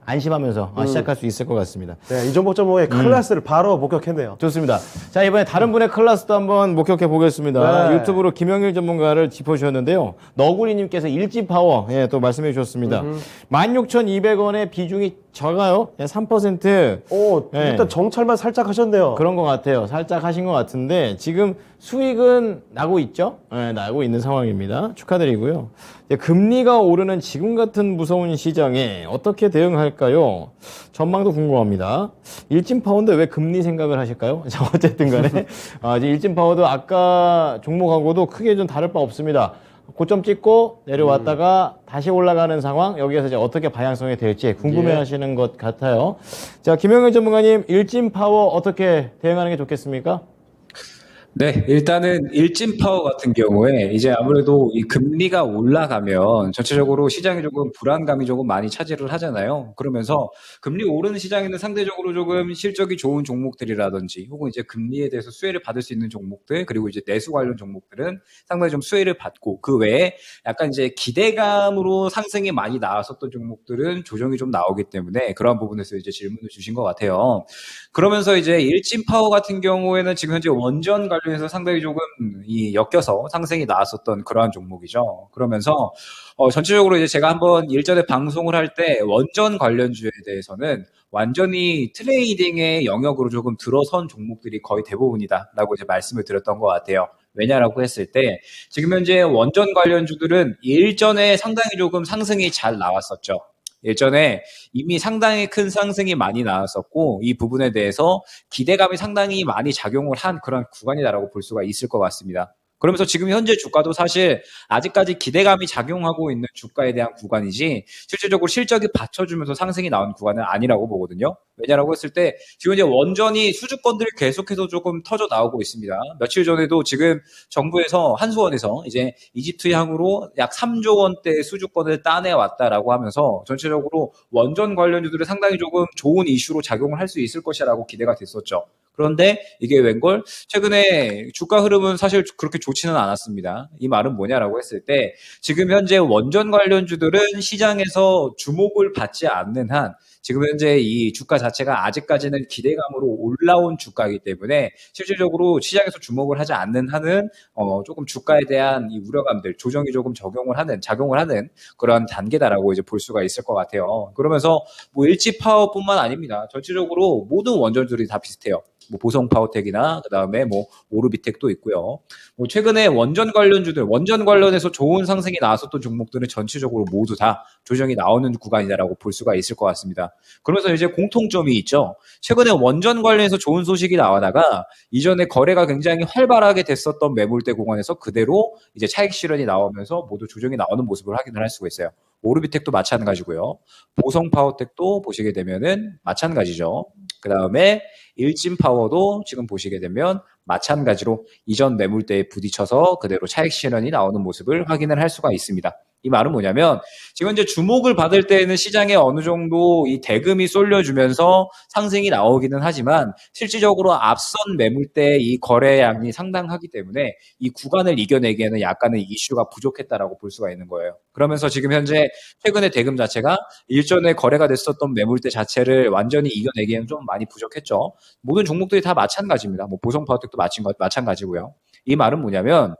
안심하면서 시작할 수 있을 것 같습니다. 네, 이종복 전문가의 클래스를 바로 목격했네요. 좋습니다. 자, 이번에 다른 분의 클래스도 한번 목격해 보겠습니다. 네. 유튜브로 김영일 전문가를 짚어주셨는데요. 너구리님께서 일지파워 또 말씀해 주셨습니다. 16,200원의 비중이 적어요. 3%. 오, 네. 일단 정찰만 살짝 하셨네요. 그런 것 같아요. 살짝 하신 것 같은데 지금 수익은 나고 있죠? 네, 나고 있는 상황입니다. 축하드리고요. 이제 금리가 오르는 지금 같은 무서운 시장에 어떻게 대응할까요? 전망도 궁금합니다. 일진파워인데 왜 금리 생각을 하실까요? 자, 어쨌든 간에 이제 일진파워도 아까 종목하고도 크게 좀 다를 바 없습니다. 고점 찍고 내려왔다가 다시 올라가는 상황, 여기에서 이제 어떻게 방향성이 될지 궁금해 하시는 것 같아요. 자, 김영일 전문가님, 일진파워 어떻게 대응하는 게 좋겠습니까? 네, 일단은 일진파워 같은 경우에 이제 아무래도 이 금리가 올라가면 전체적으로 시장이 조금 불안감이 조금 많이 차지를 하잖아요. 그러면서 금리 오르는 시장에는 상대적으로 조금 실적이 좋은 종목들이라든지 혹은 이제 금리에 대해서 수혜를 받을 수 있는 종목들 그리고 이제 내수 관련 종목들은 상당히 좀 수혜를 받고 그 외에 약간 이제 기대감으로 상승이 많이 나왔었던 종목들은 조정이 좀 나오기 때문에 그러한 부분에서 이제 질문을 주신 것 같아요. 그러면서 이제 일진파워 같은 경우에는 지금 현재 원전 관련해서 상당히 조금 엮여서 상승이 나왔었던 그러한 종목이죠. 그러면서 전체적으로 이제 제가 한번 일전에 방송을 할 때 원전 관련주에 대해서는 완전히 트레이딩의 영역으로 조금 들어선 종목들이 거의 대부분이다라고 이제 말씀을 드렸던 것 같아요. 왜냐라고 했을 때 지금 현재 원전 관련주들은 일전에 상당히 조금 상승이 잘 나왔었죠. 예전에 이미 상당히 큰 상승이 많이 나왔었고 이 부분에 대해서 기대감이 상당히 많이 작용을 한 그런 구간이다라고 볼 수가 있을 것 같습니다. 그러면서 지금 현재 주가도 사실 아직까지 기대감이 작용하고 있는 주가에 대한 구간이지 실질적으로 실적이 받쳐주면서 상승이 나온 구간은 아니라고 보거든요. 왜냐라고 했을 때 지금 이제 원전이 수주권들이 계속해서 조금 터져 나오고 있습니다. 며칠 전에도 지금 정부에서 한수원에서 이제 이집트향으로 약 3조 원대의 수주권을 따내왔다라고 하면서 전체적으로 원전 관련주들이 상당히 조금 좋은 이슈로 작용을 할 수 있을 것이라고 기대가 됐었죠. 그런데 이게 웬걸 최근에 주가 흐름은 사실 그렇게 좋지는 않았습니다. 이 말은 뭐냐라고 했을 때 지금 현재 원전 관련주들은 시장에서 주목을 받지 않는 한 지금 현재 이 주가 자체가 아직까지는 기대감으로 올라온 주가이기 때문에 실질적으로 시장에서 주목을 하지 않는 한은 조금 주가에 대한 이 우려감들 조정이 조금 작용을 하는 그런 단계다라고 이제 볼 수가 있을 것 같아요. 그러면서 뭐 일지파워뿐만 아닙니다. 전체적으로 모든 원전들이 다 비슷해요. 뭐 보성파워텍이나 그다음에 뭐 오르비텍도 있고요. 뭐 최근에 원전 관련해서 좋은 상승이 나왔었던 종목들은 전체적으로 모두 다 조정이 나오는 구간이다라고 볼 수가 있을 것 같습니다. 그러면서 이제 공통점이 있죠. 최근에 원전 관련해서 좋은 소식이 나오다가 이전에 거래가 굉장히 활발하게 됐었던 매물대 구간에서 그대로 이제 차익 실현이 나오면서 모두 조정이 나오는 모습을 확인을 할 수가 있어요. 오르비텍도 마찬가지고요. 보성파워텍도 보시게 되면은 마찬가지죠. 그 다음에 일진파워도 지금 보시게 되면 마찬가지로 이전 매물대에 부딪혀서 그대로 차익 실현이 나오는 모습을 확인을 할 수가 있습니다. 이 말은 뭐냐면 지금 이제 주목을 받을 때에는 시장에 어느 정도 이 대금이 쏠려주면서 상승이 나오기는 하지만 실질적으로 앞선 매물대 이 거래량이 상당하기 때문에 이 구간을 이겨내기에는 약간의 이슈가 부족했다라고 볼 수가 있는 거예요. 그러면서 지금 현재 최근에 대금 자체가 일전에 거래가 됐었던 매물대 자체를 완전히 이겨내기에는 좀 많이 부족했죠. 모든 종목들이 다 마찬가지입니다. 뭐 보성파워텍도 마찬가지고요. 이 말은 뭐냐면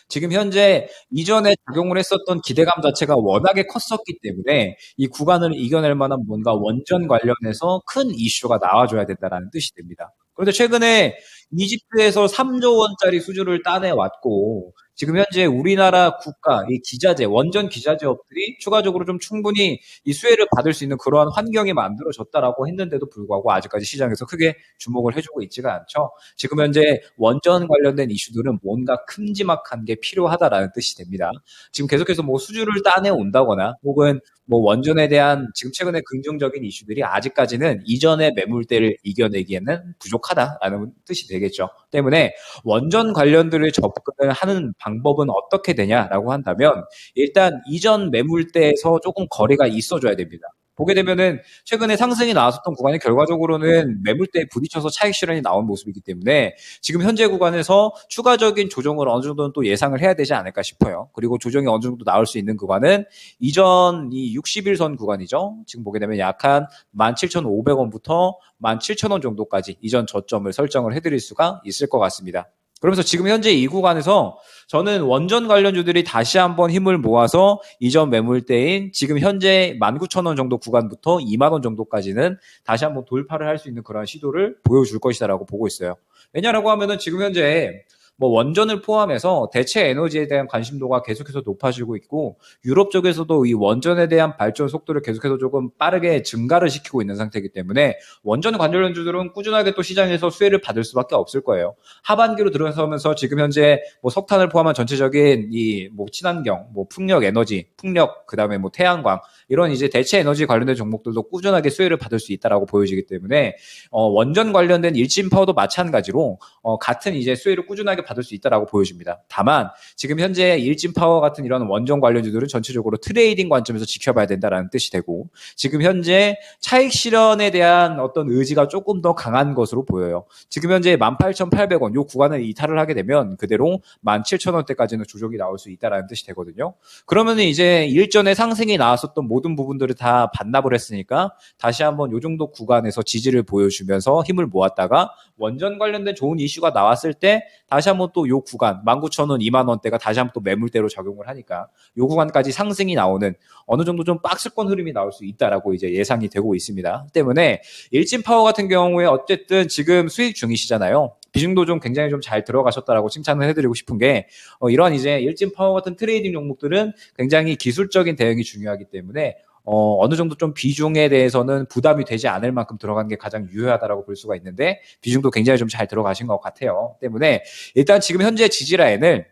지금 현재 이전에 작용을 했었던 기대감 자체가 워낙에 컸었기 때문에 이 구간을 이겨낼 만한 뭔가 원전 관련해서 큰 이슈가 나와줘야 된다는 뜻이 됩니다. 그런데 최근에 이집트에서 3조 원짜리 수주를 따내왔고 지금 현재 우리나라 국가 이 기자재, 원전 기자재업들이 추가적으로 좀 충분히 이 수혜를 받을 수 있는 그러한 환경이 만들어졌다라고 했는데도 불구하고 아직까지 시장에서 크게 주목을 해주고 있지가 않죠. 지금 현재 원전 관련된 이슈들은 뭔가 큼지막한 게 필요하다라는 뜻이 됩니다. 지금 계속해서 뭐 수주를 따내온다거나 혹은 뭐 원전에 대한 지금 최근에 긍정적인 이슈들이 아직까지는 이전의 매물대를 이겨내기에는 부족하다라는 뜻이 되겠죠. 때문에 원전 관련들을 접근을 하는 방법은 어떻게 되냐라고 한다면 일단 이전 매물대에서 조금 거리가 있어줘야 됩니다. 보게 되면은 최근에 상승이 나왔었던 구간이 결과적으로는 매물대에 부딪혀서 차익 실현이 나온 모습이기 때문에 지금 현재 구간에서 추가적인 조정을 어느 정도는 또 예상을 해야 되지 않을까 싶어요. 그리고 조정이 어느 정도 나올 수 있는 구간은 이전 이 60일선 구간이죠. 지금 보게 되면 약 한 17,500원부터 17,000원 정도까지 이전 저점을 설정을 해드릴 수가 있을 것 같습니다. 그러면서 지금 현재 이 구간에서 저는 원전 관련주들이 다시 한번 힘을 모아서 이전 매물대인 지금 현재 19,000원 정도 구간부터 2만원 정도까지는 다시 한번 돌파를 할 수 있는 그런 시도를 보여줄 것이다라고 보고 있어요. 왜냐라고 하면은 지금 현재 뭐 원전을 포함해서 대체 에너지에 대한 관심도가 계속해서 높아지고 있고 유럽 쪽에서도 이 원전에 대한 발전 속도를 계속해서 조금 빠르게 증가를 시키고 있는 상태이기 때문에 원전 관련주들은 꾸준하게 또 시장에서 수혜를 받을 수밖에 없을 거예요. 하반기로 들어서면서 지금 현재 뭐 석탄을 포함한 전체적인 이 뭐 친환경, 뭐 풍력 에너지, 풍력 그다음에 뭐 태양광 이런 이제 대체 에너지 관련된 종목들도 꾸준하게 수혜를 받을 수 있다라고 보여지기 때문에 원전 관련된 일진 파워도 마찬가지로 같은 이제 수혜를 꾸준하게 받을 수 있다라고 보여집니다. 다만 지금 현재 일진 파워 같은 이런 원전 관련주들은 전체적으로 트레이딩 관점에서 지켜봐야 된다라는 뜻이 되고 지금 현재 차익 실현에 대한 어떤 의지가 조금 더 강한 것으로 보여요. 지금 현재 18,800원 요 구간을 이탈을 하게 되면 그대로 17,000원대까지는 조정이 나올 수 있다라는 뜻이 되거든요. 그러면 이제 일전에 상승이 나왔었던 모든 부분들을 다 반납을 했으니까 다시 한번 요 정도 구간에서 지지를 보여주면서 힘을 모았다가 원전 관련된 좋은 이슈가 나왔을 때 다시 한번 또 요 구간 19,000원, 2만원대가 다시 한번 또 매물대로 적용을 하니까 요 구간까지 상승이 나오는 어느 정도 좀 박스권 흐름이 나올 수 있다라고 이제 예상이 되고 있습니다. 때문에 일진 파워 같은 경우에 어쨌든 지금 수익 중이시잖아요. 비중도 좀 굉장히 좀 잘 들어가셨다라고 칭찬을 해드리고 싶은 게 이런 이제 일진 파워 같은 트레이딩 종목들은 굉장히 기술적인 대응이 중요하기 때문에 어느 정도 좀 비중에 대해서는 부담이 되지 않을 만큼 들어가는 게 가장 유효하다라고 볼 수가 있는데 비중도 굉장히 좀 잘 들어가신 것 같아요. 때문에 일단 지금 현재 지지라인을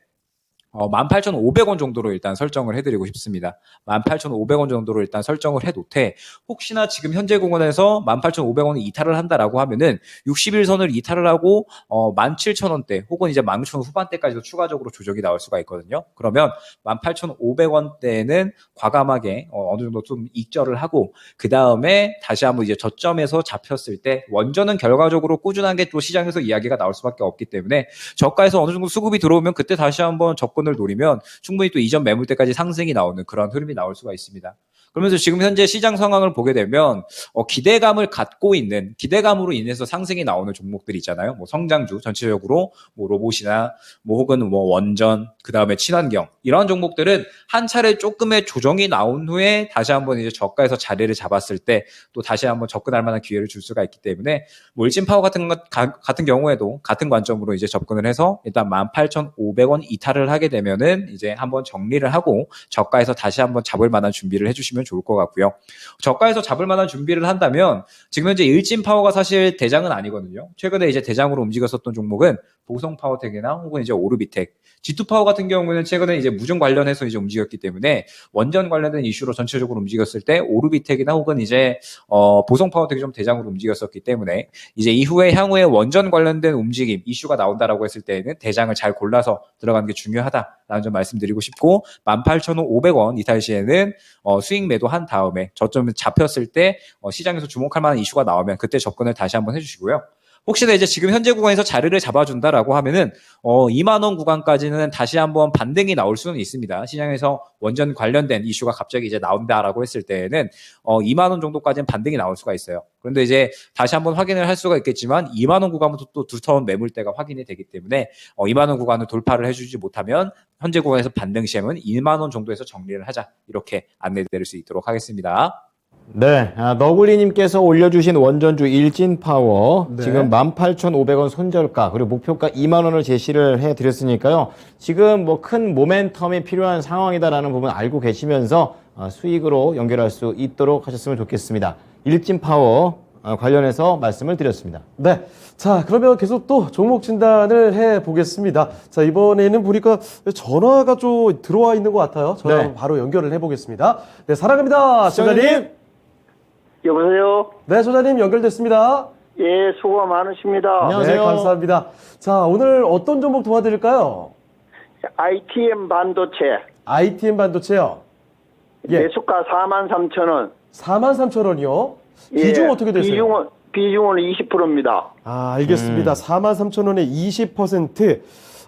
18,500원 정도로 일단 설정을 해드리고 싶습니다. 18,500원 정도로 일단 설정을 해놓되 혹시나 지금 현재 공원에서 18,500원을 이탈을 한다라고 하면은 60일선을 이탈을 하고 17,000원대 혹은 이제 19,000원 후반대까지도 추가적으로 조정이 나올 수가 있거든요. 그러면 18,500원대는 과감하게 어느 정도 좀 익절을 하고 그 다음에 다시 한번 이제 저점에서 잡혔을 때 원전은 결과적으로 꾸준하게 또 시장에서 이야기가 나올 수밖에 없기 때문에 저가에서 어느 정도 수급이 들어오면 그때 다시 한번 접근을 노리면 충분히 또 이전 매물대까지 상승이 나오는 그런 흐름이 나올 수가 있습니다. 그러면서 지금 현재 시장 상황을 보게 되면 기대감을 갖고 있는 기대감으로 인해서 상승이 나오는 종목들 있잖아요. 뭐 성장주 전체적으로 뭐 로봇이나 뭐 혹은 뭐 원전 그다음에 친환경 이러한 종목들은 한 차례 조금의 조정이 나온 후에 다시 한번 이제 저가에서 자리를 잡았을 때 또 다시 한번 접근할 만한 기회를 줄 수가 있기 때문에 뭐 일진파워 같은 경우에도 같은 관점으로 이제 접근을 해서 일단 18,500원 이탈을 하게 되면은 이제 한번 정리를 하고 저가에서 다시 한번 잡을 만한 준비를 해주시면 좋을 것 같고요. 저가에서 잡을 만한 준비를 한다면 지금 현재 일진파워가 사실 대장은 아니거든요. 최근에 이제 대장으로 움직였었던 종목은 보성파워텍이나 혹은 이제 오르비텍 G2파워 같은 경우는 최근에 이제 무중 관련해서 이제 움직였기 때문에 원전 관련된 이슈로 전체적으로 움직였을 때 오르비텍이나 혹은 이제 보성파워텍이 좀 대장으로 움직였었기 때문에 이제 이후에 향후에 원전 관련된 움직임 이슈가 나온다라고 했을 때에는 대장을 잘 골라서 들어가는 게 중요하다라는 점 말씀드리고 싶고 18,500원 이탈 시에는 수익 매도한 다음에 저점이 잡혔을 때 시장에서 주목할 만한 이슈가 나오면 그때 접근을 다시 한번 해주시고요. 혹시나 이제 지금 현재 구간에서 자리를 잡아준다라고 하면은 2만 원 구간까지는 다시 한번 반등이 나올 수는 있습니다. 시장에서 원전 관련된 이슈가 갑자기 이제 나온다라고 했을 때에는 2만 원 정도까지는 반등이 나올 수가 있어요. 그런데 이제 다시 한번 확인을 할 수가 있겠지만 2만 원 구간부터 또 두터운 매물대가 확인이 되기 때문에 2만 원 구간을 돌파를 해주지 못하면 현재 구간에서 반등 시행은 1만 원 정도에서 정리를 하자 이렇게 안내드릴 수 있도록 하겠습니다. 네, 너굴리님께서 올려주신 원전주 일진파워 네. 지금 18,500원 손절가 그리고 목표가 2만 원을 제시를 해드렸으니까요. 지금 뭐 큰 모멘텀이 필요한 상황이다라는 부분 알고 계시면서 수익으로 연결할 수 있도록 하셨으면 좋겠습니다. 일진파워 관련해서 말씀을 드렸습니다. 네. 자, 그러면 계속 또 종목 진단을 해 보겠습니다. 자, 이번에는 보니까 전화가 좀 들어와 있는 것 같아요. 전화 네. 바로 연결을 해 보겠습니다. 네, 사랑합니다. 소장님. 여보세요? 네, 소장님 연결됐습니다. 예, 수고가 많으십니다. 안녕하세요. 네, 감사합니다. 자, 오늘 어떤 종목 도와드릴까요? ITM 반도체. ITM 반도체요. 예. 매수가 43,000원. 43,000원이요. 비중 어떻게 되세요? 비중은 20%입니다. 아, 알겠습니다. 43,000원에 20%.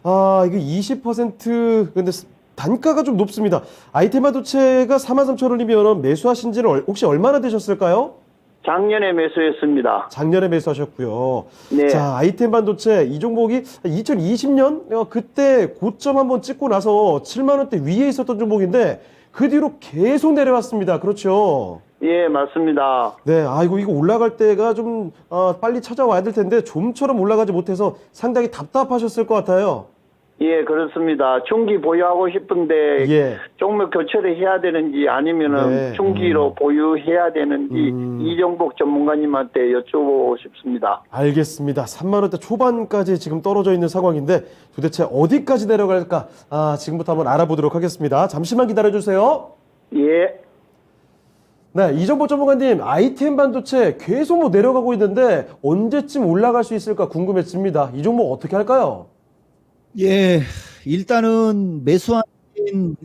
아, 이게 20% 근데 단가가 좀 높습니다. ITM 반도체가 43,000원이면 매수하신 지는 혹시 얼마나 되셨을까요? 작년에 매수했습니다. 작년에 매수하셨고요. 네. 자, ITM 반도체 이 종목이 2020년 그때 고점 한번 찍고 나서 7만 원대 위에 있었던 종목인데 그 뒤로 계속 내려왔습니다. 그렇죠? 예, 맞습니다. 네, 아이고 이거 올라갈 때가 좀 빨리 찾아와야 될 텐데 좀처럼 올라가지 못해서 상당히 답답하셨을 것 같아요. 예, 그렇습니다. 중기 보유하고 싶은데 예. 종목 교체를 해야 되는지 아니면은 네. 중기로 보유해야 되는지 이종복 전문가님한테 여쭤보고 싶습니다. 알겠습니다. 3만 원대 초반까지 지금 떨어져 있는 상황인데 도대체 어디까지 내려갈까? 지금부터 한번 알아보도록 하겠습니다. 잠시만 기다려 주세요. 예. 네, 이정보 전문가님, ITM 반도체 계속 뭐 내려가고 있는데 언제쯤 올라갈 수 있을까 궁금해집니다. 이 종목 어떻게 할까요? 예, 일단은 매수한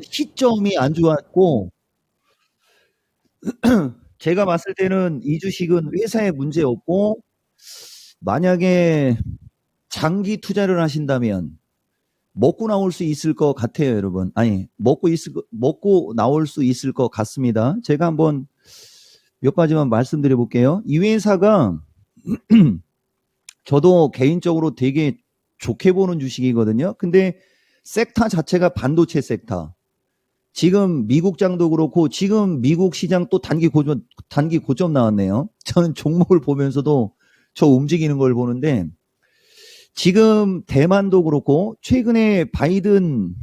시점이 안 좋았고, 제가 봤을 때는 이 주식은 회사에 문제 없고, 만약에 장기 투자를 하신다면 먹고 나올 수 있을 것 같아요, 여러분. 아니, 먹고 나올 수 있을 것 같습니다. 제가 한번 몇 가지만 말씀드려 볼게요. 이 회사가 저도 개인적으로 되게 좋게 보는 주식이거든요. 근데 섹터 자체가 반도체 섹터. 지금 미국장도 그렇고 지금 미국 시장 또 단기 고점 나왔네요. 저는 종목을 보면서도 저 움직이는 걸 보는데 지금 대만도 그렇고 최근에 바이든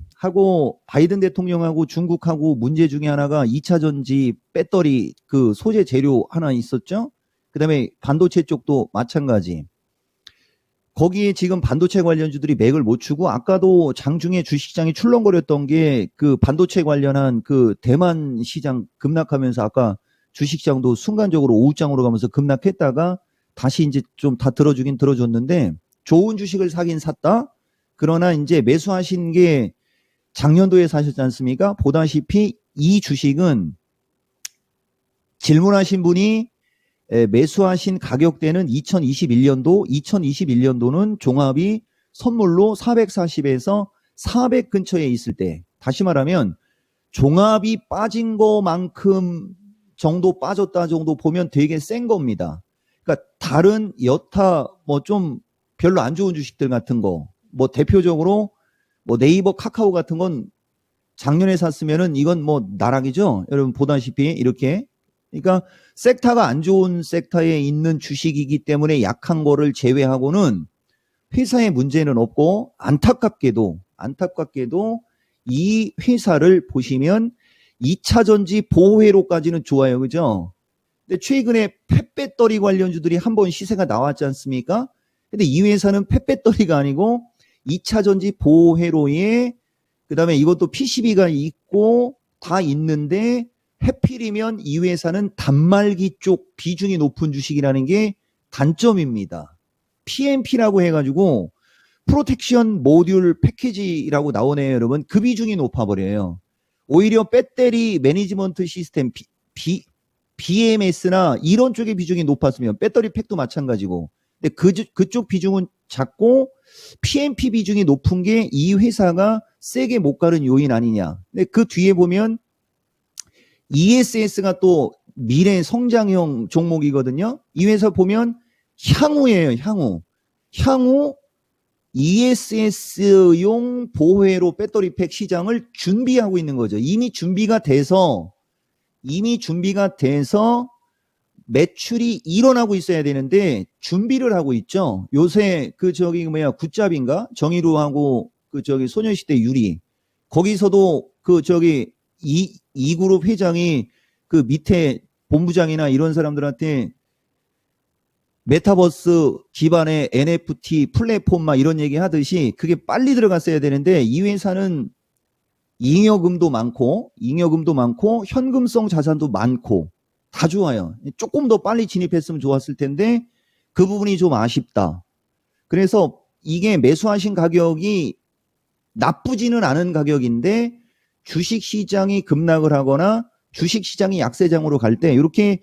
대통령하고 중국하고 문제 중에 하나가 2차 전지 배터리 그 소재 재료 하나 있었죠. 그다음에 반도체 쪽도 마찬가지. 거기에 지금 반도체 관련주들이 맥을 못 추고 아까도 장중에 주식시장이 출렁거렸던 게 그 반도체 관련한 그 대만 시장 급락하면서 아까 주식시장도 순간적으로 오후장으로 가면서 급락했다가 다시 이제 좀 다 들어주긴 들어줬는데 좋은 주식을 사긴 샀다. 그러나 이제 매수하신 게 작년도에 사셨지 않습니까? 보다시피 이 주식은 질문하신 분이 매수하신 가격대는 2021년도는 종합이 선물로 440에서 400 근처에 있을 때, 다시 말하면 종합이 빠진 거만큼 정도 빠졌다 정도 보면 되게 센 겁니다. 그러니까 다른 여타 뭐 좀 별로 안 좋은 주식들 같은 거, 뭐 대표적으로 뭐 네이버, 카카오 같은 건 작년에 샀으면은 이건 뭐 나락이죠. 여러분 보다시피 이렇게. 그러니까 섹터가 안 좋은 섹터에 있는 주식이기 때문에 약한 거를 제외하고는 회사에 문제는 없고 안타깝게도 이 회사를 보시면 2차 전지 보호회로까지는 좋아요. 그죠? 근데 최근에 펫배터리 관련주들이 한번 시세가 나왔지 않습니까? 근데 이 회사는 펫배터리가 아니고 2차 전지 보호회로에 그다음에 이것도 PCB가 있고 다 있는데 해필이면 이 회사는 단말기 쪽 비중이 높은 주식이라는 게 단점입니다. PMP라고 해가지고 프로텍션 모듈 패키지라고 나오네요, 여러분. 그 비중이 높아버려요. 오히려 배터리 매니지먼트 시스템 BMS나 이런 쪽의 비중이 높았으면 배터리 팩도 마찬가지고. 근데 그쪽 비중은 작고 PMP 비중이 높은 게 이 회사가 세게 못 가는 요인 아니냐. 근데 그 뒤에 보면 ESS가 또 미래 성장형 종목이거든요. 이 회사 보면 향후예요, 향후. 향후 ESS용 보호회로 배터리 팩 시장을 준비하고 있는 거죠. 이미 준비가 돼서 매출이 일어나고 있어야 되는데 준비를 하고 있죠. 요새 굿잡인가? 정의로하고 소녀시대 유리. 거기서도 이 그룹 회장이 그 밑에 본부장이나 이런 사람들한테 메타버스 기반의 NFT 플랫폼 막 이런 얘기 하듯이 그게 빨리 들어갔어야 되는데 이 회사는 잉여금도 많고 현금성 자산도 많고 다 좋아요. 조금 더 빨리 진입했으면 좋았을 텐데 그 부분이 좀 아쉽다. 그래서 이게 매수하신 가격이 나쁘지는 않은 가격인데 주식시장이 급락을 하거나 주식시장이 약세장으로 갈 때 이렇게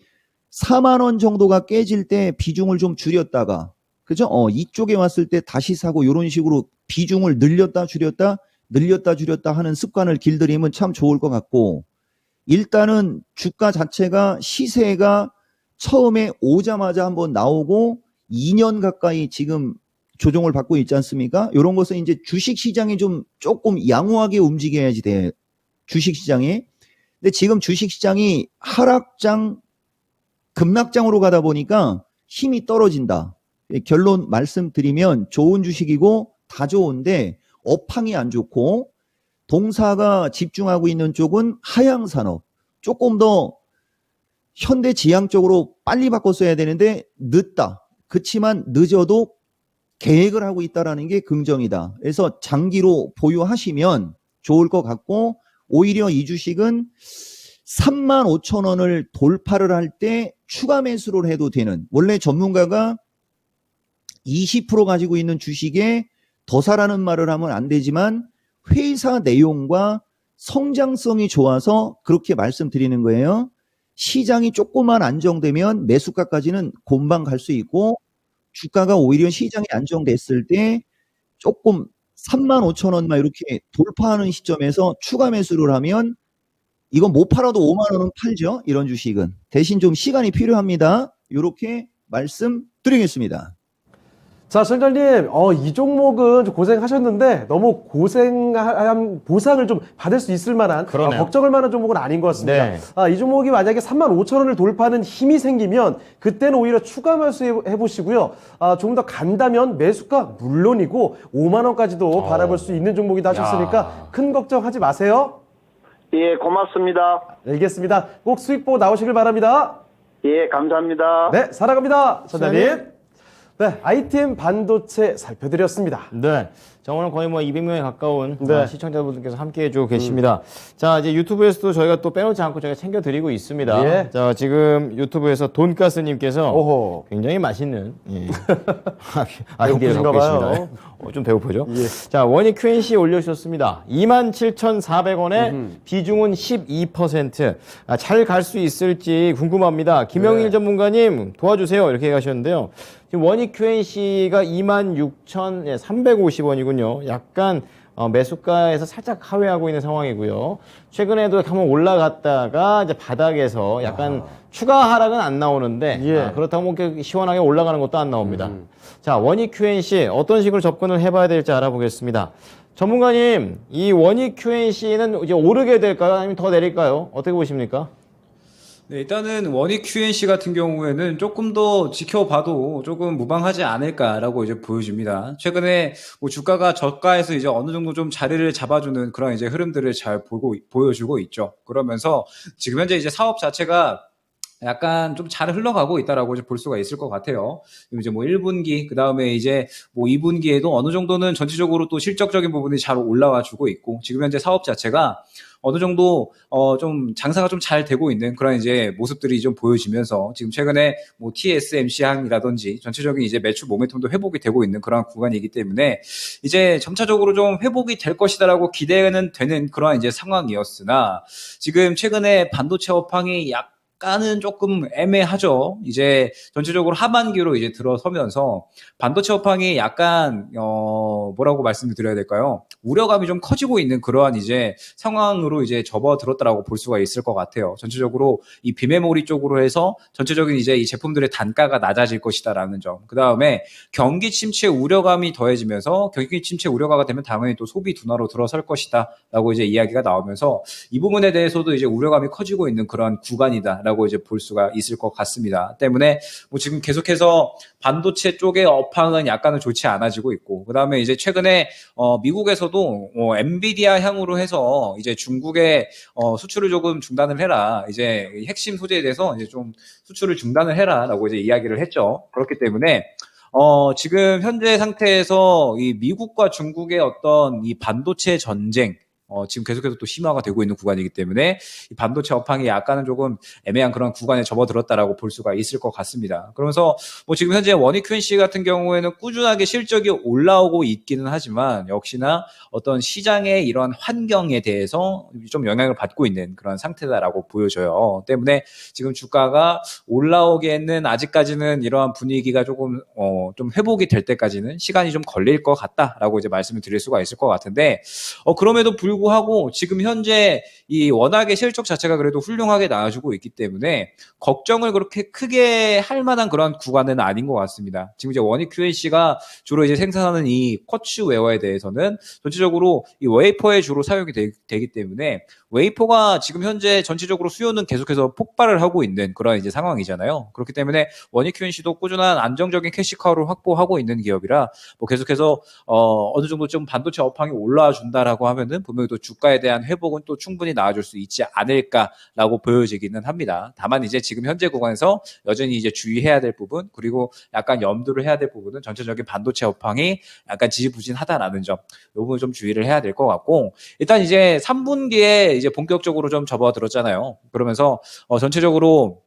4만 원 정도가 깨질 때 비중을 좀 줄였다가 그죠? 이쪽에 왔을 때 다시 사고 이런 식으로 비중을 늘렸다 줄였다 하는 습관을 길들이면 참 좋을 것 같고 일단은 주가 자체가 시세가 처음에 오자마자 한번 나오고 2년 가까이 지금 조정을 받고 있지 않습니까? 이런 것은 이제 주식시장이 조금 양호하게 움직여야지 돼. 주식시장이. 근데 지금 주식시장이 하락장 급락장으로 가다 보니까 힘이 떨어진다. 결론 말씀드리면 좋은 주식이고 다 좋은데 업황이 안 좋고 동사가 집중하고 있는 쪽은 하향산업. 조금 더 현대지향 쪽으로 빨리 바꿨어야 되는데 늦다. 그치만 늦어도 계획을 하고 있다는 게 긍정이다. 그래서 장기로 보유하시면 좋을 것 같고 오히려 이 주식은 35,000원을 돌파를 할 때 추가 매수를 해도 되는 원래 전문가가 20% 가지고 있는 주식에 더 사라는 말을 하면 안 되지만 회사 내용과 성장성이 좋아서 그렇게 말씀드리는 거예요. 시장이 조금만 안정되면 매수가까지는 금방 갈 수 있고 주가가 오히려 시장이 안정됐을 때 조금 35,000원만 이렇게 돌파하는 시점에서 추가 매수를 하면 이건 못 팔아도 5만 원은 팔죠. 이런 주식은. 대신 좀 시간이 필요합니다. 이렇게 말씀드리겠습니다. 자, 실장님, 이 종목은 좀 고생하셨는데 너무 고생한 보상을 좀 받을 수 있을 만한 걱정할 만한 종목은 아닌 것 같습니다. 네. 이 종목이 만약에 35,000원을 돌파하는 힘이 생기면 그때는 오히려 추가 매수해 보시고요. 조금 더 간다면 매수가 물론이고 5만 원까지도 바라볼 수 있는 종목이다 하셨으니까 큰 걱정하지 마세요. 예, 고맙습니다. 알겠습니다. 꼭 수익 보고 나오시길 바랍니다. 예, 감사합니다. 네, 사랑합니다. 선장님. 네, ITM 반도체 살펴드렸습니다. 네. 자, 오늘 거의 200명에 가까운 네. 시청자분들께서 함께 해주고 계십니다. 자, 이제 유튜브에서도 저희가 또 빼놓지 않고 저희가 챙겨드리고 있습니다. 예. 자, 지금 유튜브에서 돈가스님께서 오호. 굉장히 맛있는 아이디어를 배고프신가 갖고 봐요. 계십니다. 좀 배고프죠? 예. 자, 원익 QNC 올려주셨습니다. 27,400원에 비중은 12%. 잘 갈 수 있을지 궁금합니다. 김영일 네. 전문가님 도와주세요. 이렇게 가셨는데요. 지금 원익 QNC가 26,350원이군요. 약간 매수가에서 살짝 하회하고 있는 상황이고요. 최근에도 한번 올라갔다가 이제 바닥에서 약간 추가 하락은 안 나오는데 예. 그렇다고 뭐 이렇게 시원하게 올라가는 것도 안 나옵니다. 자, 원익 QNC 어떤 식으로 접근을 해봐야 될지 알아보겠습니다. 전문가님, 이 원익 QNC는 이제 오르게 될까요? 아니면 더 내릴까요? 어떻게 보십니까? 네, 일단은 원익 QNC 같은 경우에는 조금 더 지켜봐도 조금 무방하지 않을까라고 이제 보여집니다. 최근에 뭐 주가가 저가에서 이제 어느 정도 좀 자리를 잡아주는 그런 이제 흐름들을 잘 보여주고 있죠. 그러면서 지금 현재 이제 사업 자체가 약간 좀 잘 흘러가고 있다라고 이제 볼 수가 있을 것 같아요. 그리고 이제 뭐 1분기, 그 다음에 이제 뭐 2분기에도 어느 정도는 전체적으로 또 실적적인 부분이 잘 올라와 주고 있고, 지금 현재 사업 자체가 어느 정도 좀 장사가 좀 잘 되고 있는 그런 이제 모습들이 좀 보여지면서, 지금 최근에 뭐 TSMC 항이라든지 전체적인 이제 매출 모멘텀도 회복이 되고 있는 그런 구간이기 때문에 이제 점차적으로 좀 회복이 될 것이다라고 기대는 되는 그런 이제 상황이었으나, 지금 최근에 반도체 업황이 약간은 조금 애매하죠. 이제 전체적으로 하반기로 이제 들어서면서 반도체 업황이 약간 뭐라고 말씀을 드려야 될까요? 우려감이 좀 커지고 있는 그러한 이제 상황으로 이제 접어들었다라고 볼 수가 있을 것 같아요. 전체적으로 이 비메모리 쪽으로 해서 전체적인 이제 이 제품들의 단가가 낮아질 것이다라는 점. 그 다음에 경기 침체 우려감이 더해지면서, 경기 침체 우려가 되면 당연히 또 소비 둔화로 들어설 것이다라고 이제 이야기가 나오면서, 이 부분에 대해서도 이제 우려감이 커지고 있는 그런 구간이다라고 이제 볼 수가 있을 것 같습니다. 때문에 뭐 지금 계속해서 반도체 쪽의 업황은 약간은 좋지 않아지고 있고, 그 다음에 이제 최근에 미국에서도 엔비디아 향으로 해서 이제 중국의 수출을 조금 중단을 해라, 이제 핵심 소재에 대해서 이제 좀 수출을 중단을 해라라고 이제 이야기를 했죠. 그렇기 때문에 지금 현재 상태에서 이 미국과 중국의 어떤 이 반도체 전쟁, 지금 계속해서 또 심화가 되고 있는 구간이기 때문에 이 반도체 업황이 약간은 조금 애매한 그런 구간에 접어들었다라고 볼 수가 있을 것 같습니다. 그러면서 뭐 지금 현재 원익 QNC 같은 경우에는 꾸준하게 실적이 올라오고 있기는 하지만, 역시나 어떤 시장의 이런 환경에 대해서 좀 영향을 받고 있는 그런 상태다라고 보여져요. 때문에 지금 주가가 올라오기에는 아직까지는 이러한 분위기가 조금 좀 회복이 될 때까지는 시간이 좀 걸릴 것 같다라고 이제 말씀을 드릴 수가 있을 것 같은데, 그럼에도 불구하고 지금 현재 이 워낙에 실적 자체가 그래도 훌륭하게 나와주고 있기 때문에 걱정을 그렇게 크게 할 만한 그런 구간은 아닌 것 같습니다. 지금 이제 원익 QNC가 주로 이제 생산하는 이 쿼츠 웨어에 대해서는 전체적으로 이 웨이퍼에 주로 사용이 되기 때문에, 웨이퍼가 지금 현재 전체적으로 수요는 계속해서 폭발을 하고 있는 그런 이제 상황이잖아요. 그렇기 때문에 원익 QNC도 꾸준한 안정적인 캐시카우를 확보하고 있는 기업이라, 뭐 계속해서 어느 정도 좀 반도체 업황이 올라와 준다라고 하면은 분명히 또 주가에 대한 회복은 또 충분히 나와줄 수 있지 않을까라고 보여지기는 합니다. 다만 이제 지금 현재 구간에서 여전히 이제 주의해야 될 부분, 그리고 약간 염두를 해야 될 부분은 전체적인 반도체 업황이 약간 지지부진하다라는 점, 이 부분 좀 주의를 해야 될 것 같고, 일단 이제 3분기에 이제 본격적으로 좀 접어들었잖아요. 그러면서 전체적으로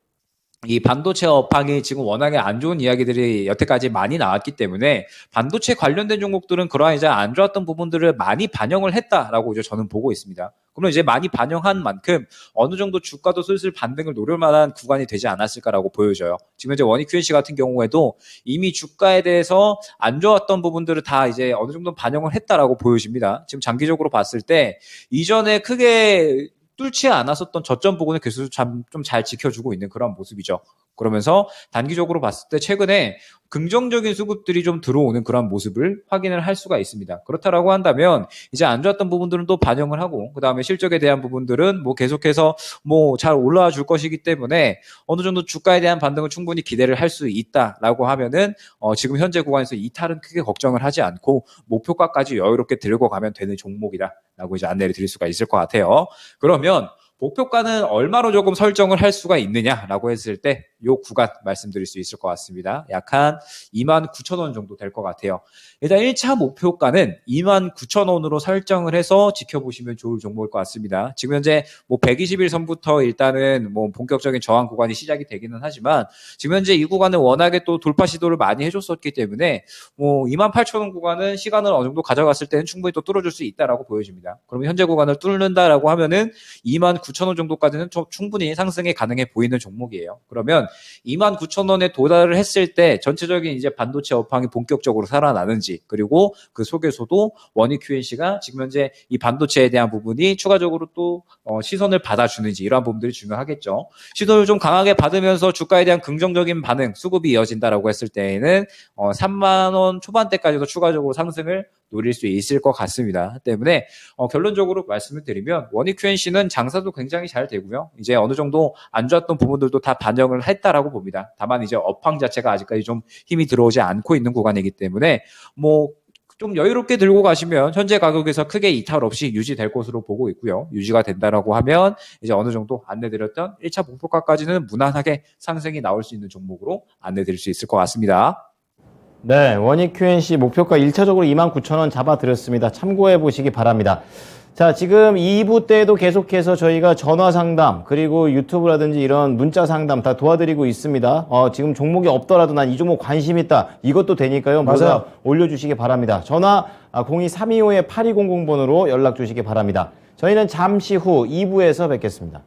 이 반도체 업황이 지금 워낙에 안 좋은 이야기들이 여태까지 많이 나왔기 때문에, 반도체 관련된 종목들은 그러한 이제 안 좋았던 부분들을 많이 반영을 했다라고 이제 저는 보고 있습니다. 그러면 이제 많이 반영한 만큼 어느 정도 주가도 슬슬 반등을 노릴 만한 구간이 되지 않았을까라고 보여져요. 지금 이제 원익 QNC 같은 경우에도 이미 주가에 대해서 안 좋았던 부분들을 다 이제 어느 정도 반영을 했다라고 보여집니다. 지금 장기적으로 봤을 때 이전에 크게 뚫지 않았었던 저점 부분을 계속 좀 잘 지켜주고 있는 그런 모습이죠. 그러면서 단기적으로 봤을 때 최근에 긍정적인 수급들이 좀 들어오는 그런 모습을 확인을 할 수가 있습니다. 그렇다라고 한다면 이제 안 좋았던 부분들은 또 반영을 하고, 그 다음에 실적에 대한 부분들은 뭐 계속해서 뭐 잘 올라와 줄 것이기 때문에 어느 정도 주가에 대한 반등을 충분히 기대를 할 수 있다라고 하면은 지금 현재 구간에서 이탈은 크게 걱정을 하지 않고 목표가까지 여유롭게 들고 가면 되는 종목이다라고 이제 안내를 드릴 수가 있을 것 같아요. 그러면 목표가는 얼마로 조금 설정을 할 수가 있느냐라고 했을 때 이 구간 말씀드릴 수 있을 것 같습니다. 약 한 29,000원 정도 될 것 같아요. 일단 1차 목표가는 29,000원으로 설정을 해서 지켜보시면 좋을 종목일 것 같습니다. 지금 현재 뭐 121선부터 일단은 뭐 본격적인 저항 구간이 시작이 되기는 하지만, 지금 현재 이 구간은 워낙에 또 돌파 시도를 많이 해줬었기 때문에 뭐 28,000원 구간은 시간을 어느 정도 가져갔을 때는 충분히 또 뚫어줄 수 있다라고 보여집니다. 그러면 현재 구간을 뚫는다라고 하면은 29,000원 정도까지는 충분히 상승이 가능해 보이는 종목이에요. 그러면 29,000원에 도달을 했을 때 전체적인 이제 반도체 업황이 본격적으로 살아나는지, 그리고 그 속에서도 원익 QNC가 지금 현재 이 반도체에 대한 부분이 추가적으로 또 시선을 받아주는지, 이러한 부분들이 중요하겠죠. 시선을 좀 강하게 받으면서 주가에 대한 긍정적인 반응, 수급이 이어진다라고 했을 때에는 3만원 초반대까지도 추가적으로 상승을 노릴 수 있을 것 같습니다. 때문에 결론적으로 말씀을 드리면 원익 QNC는 장사도 굉장히 잘 되고요. 이제 어느 정도 안 좋았던 부분들도 다 반영을 했다라고 봅니다. 다만 이제 업황 자체가 아직까지 좀 힘이 들어오지 않고 있는 구간이기 때문에 뭐 좀 여유롭게 들고 가시면 현재 가격에서 크게 이탈 없이 유지될 것으로 보고 있고요. 유지가 된다라고 하면 이제 어느 정도 안내드렸던 1차 목표가까지는 무난하게 상승이 나올 수 있는 종목으로 안내드릴 수 있을 것 같습니다. 네, 원익 QNC 목표가 1차적으로 29,000원 잡아드렸습니다. 참고해 보시기 바랍니다. 자, 지금 2부 때도 계속해서 저희가 전화 상담, 그리고 유튜브라든지 이런 문자 상담 다 도와드리고 있습니다. 지금 종목이 없더라도 난 이 종목 관심 있다. 이것도 되니까요. 모두 맞아요. 올려주시기 바랍니다. 전화 02-325-8200번으로 연락 주시기 바랍니다. 저희는 잠시 후 2부에서 뵙겠습니다.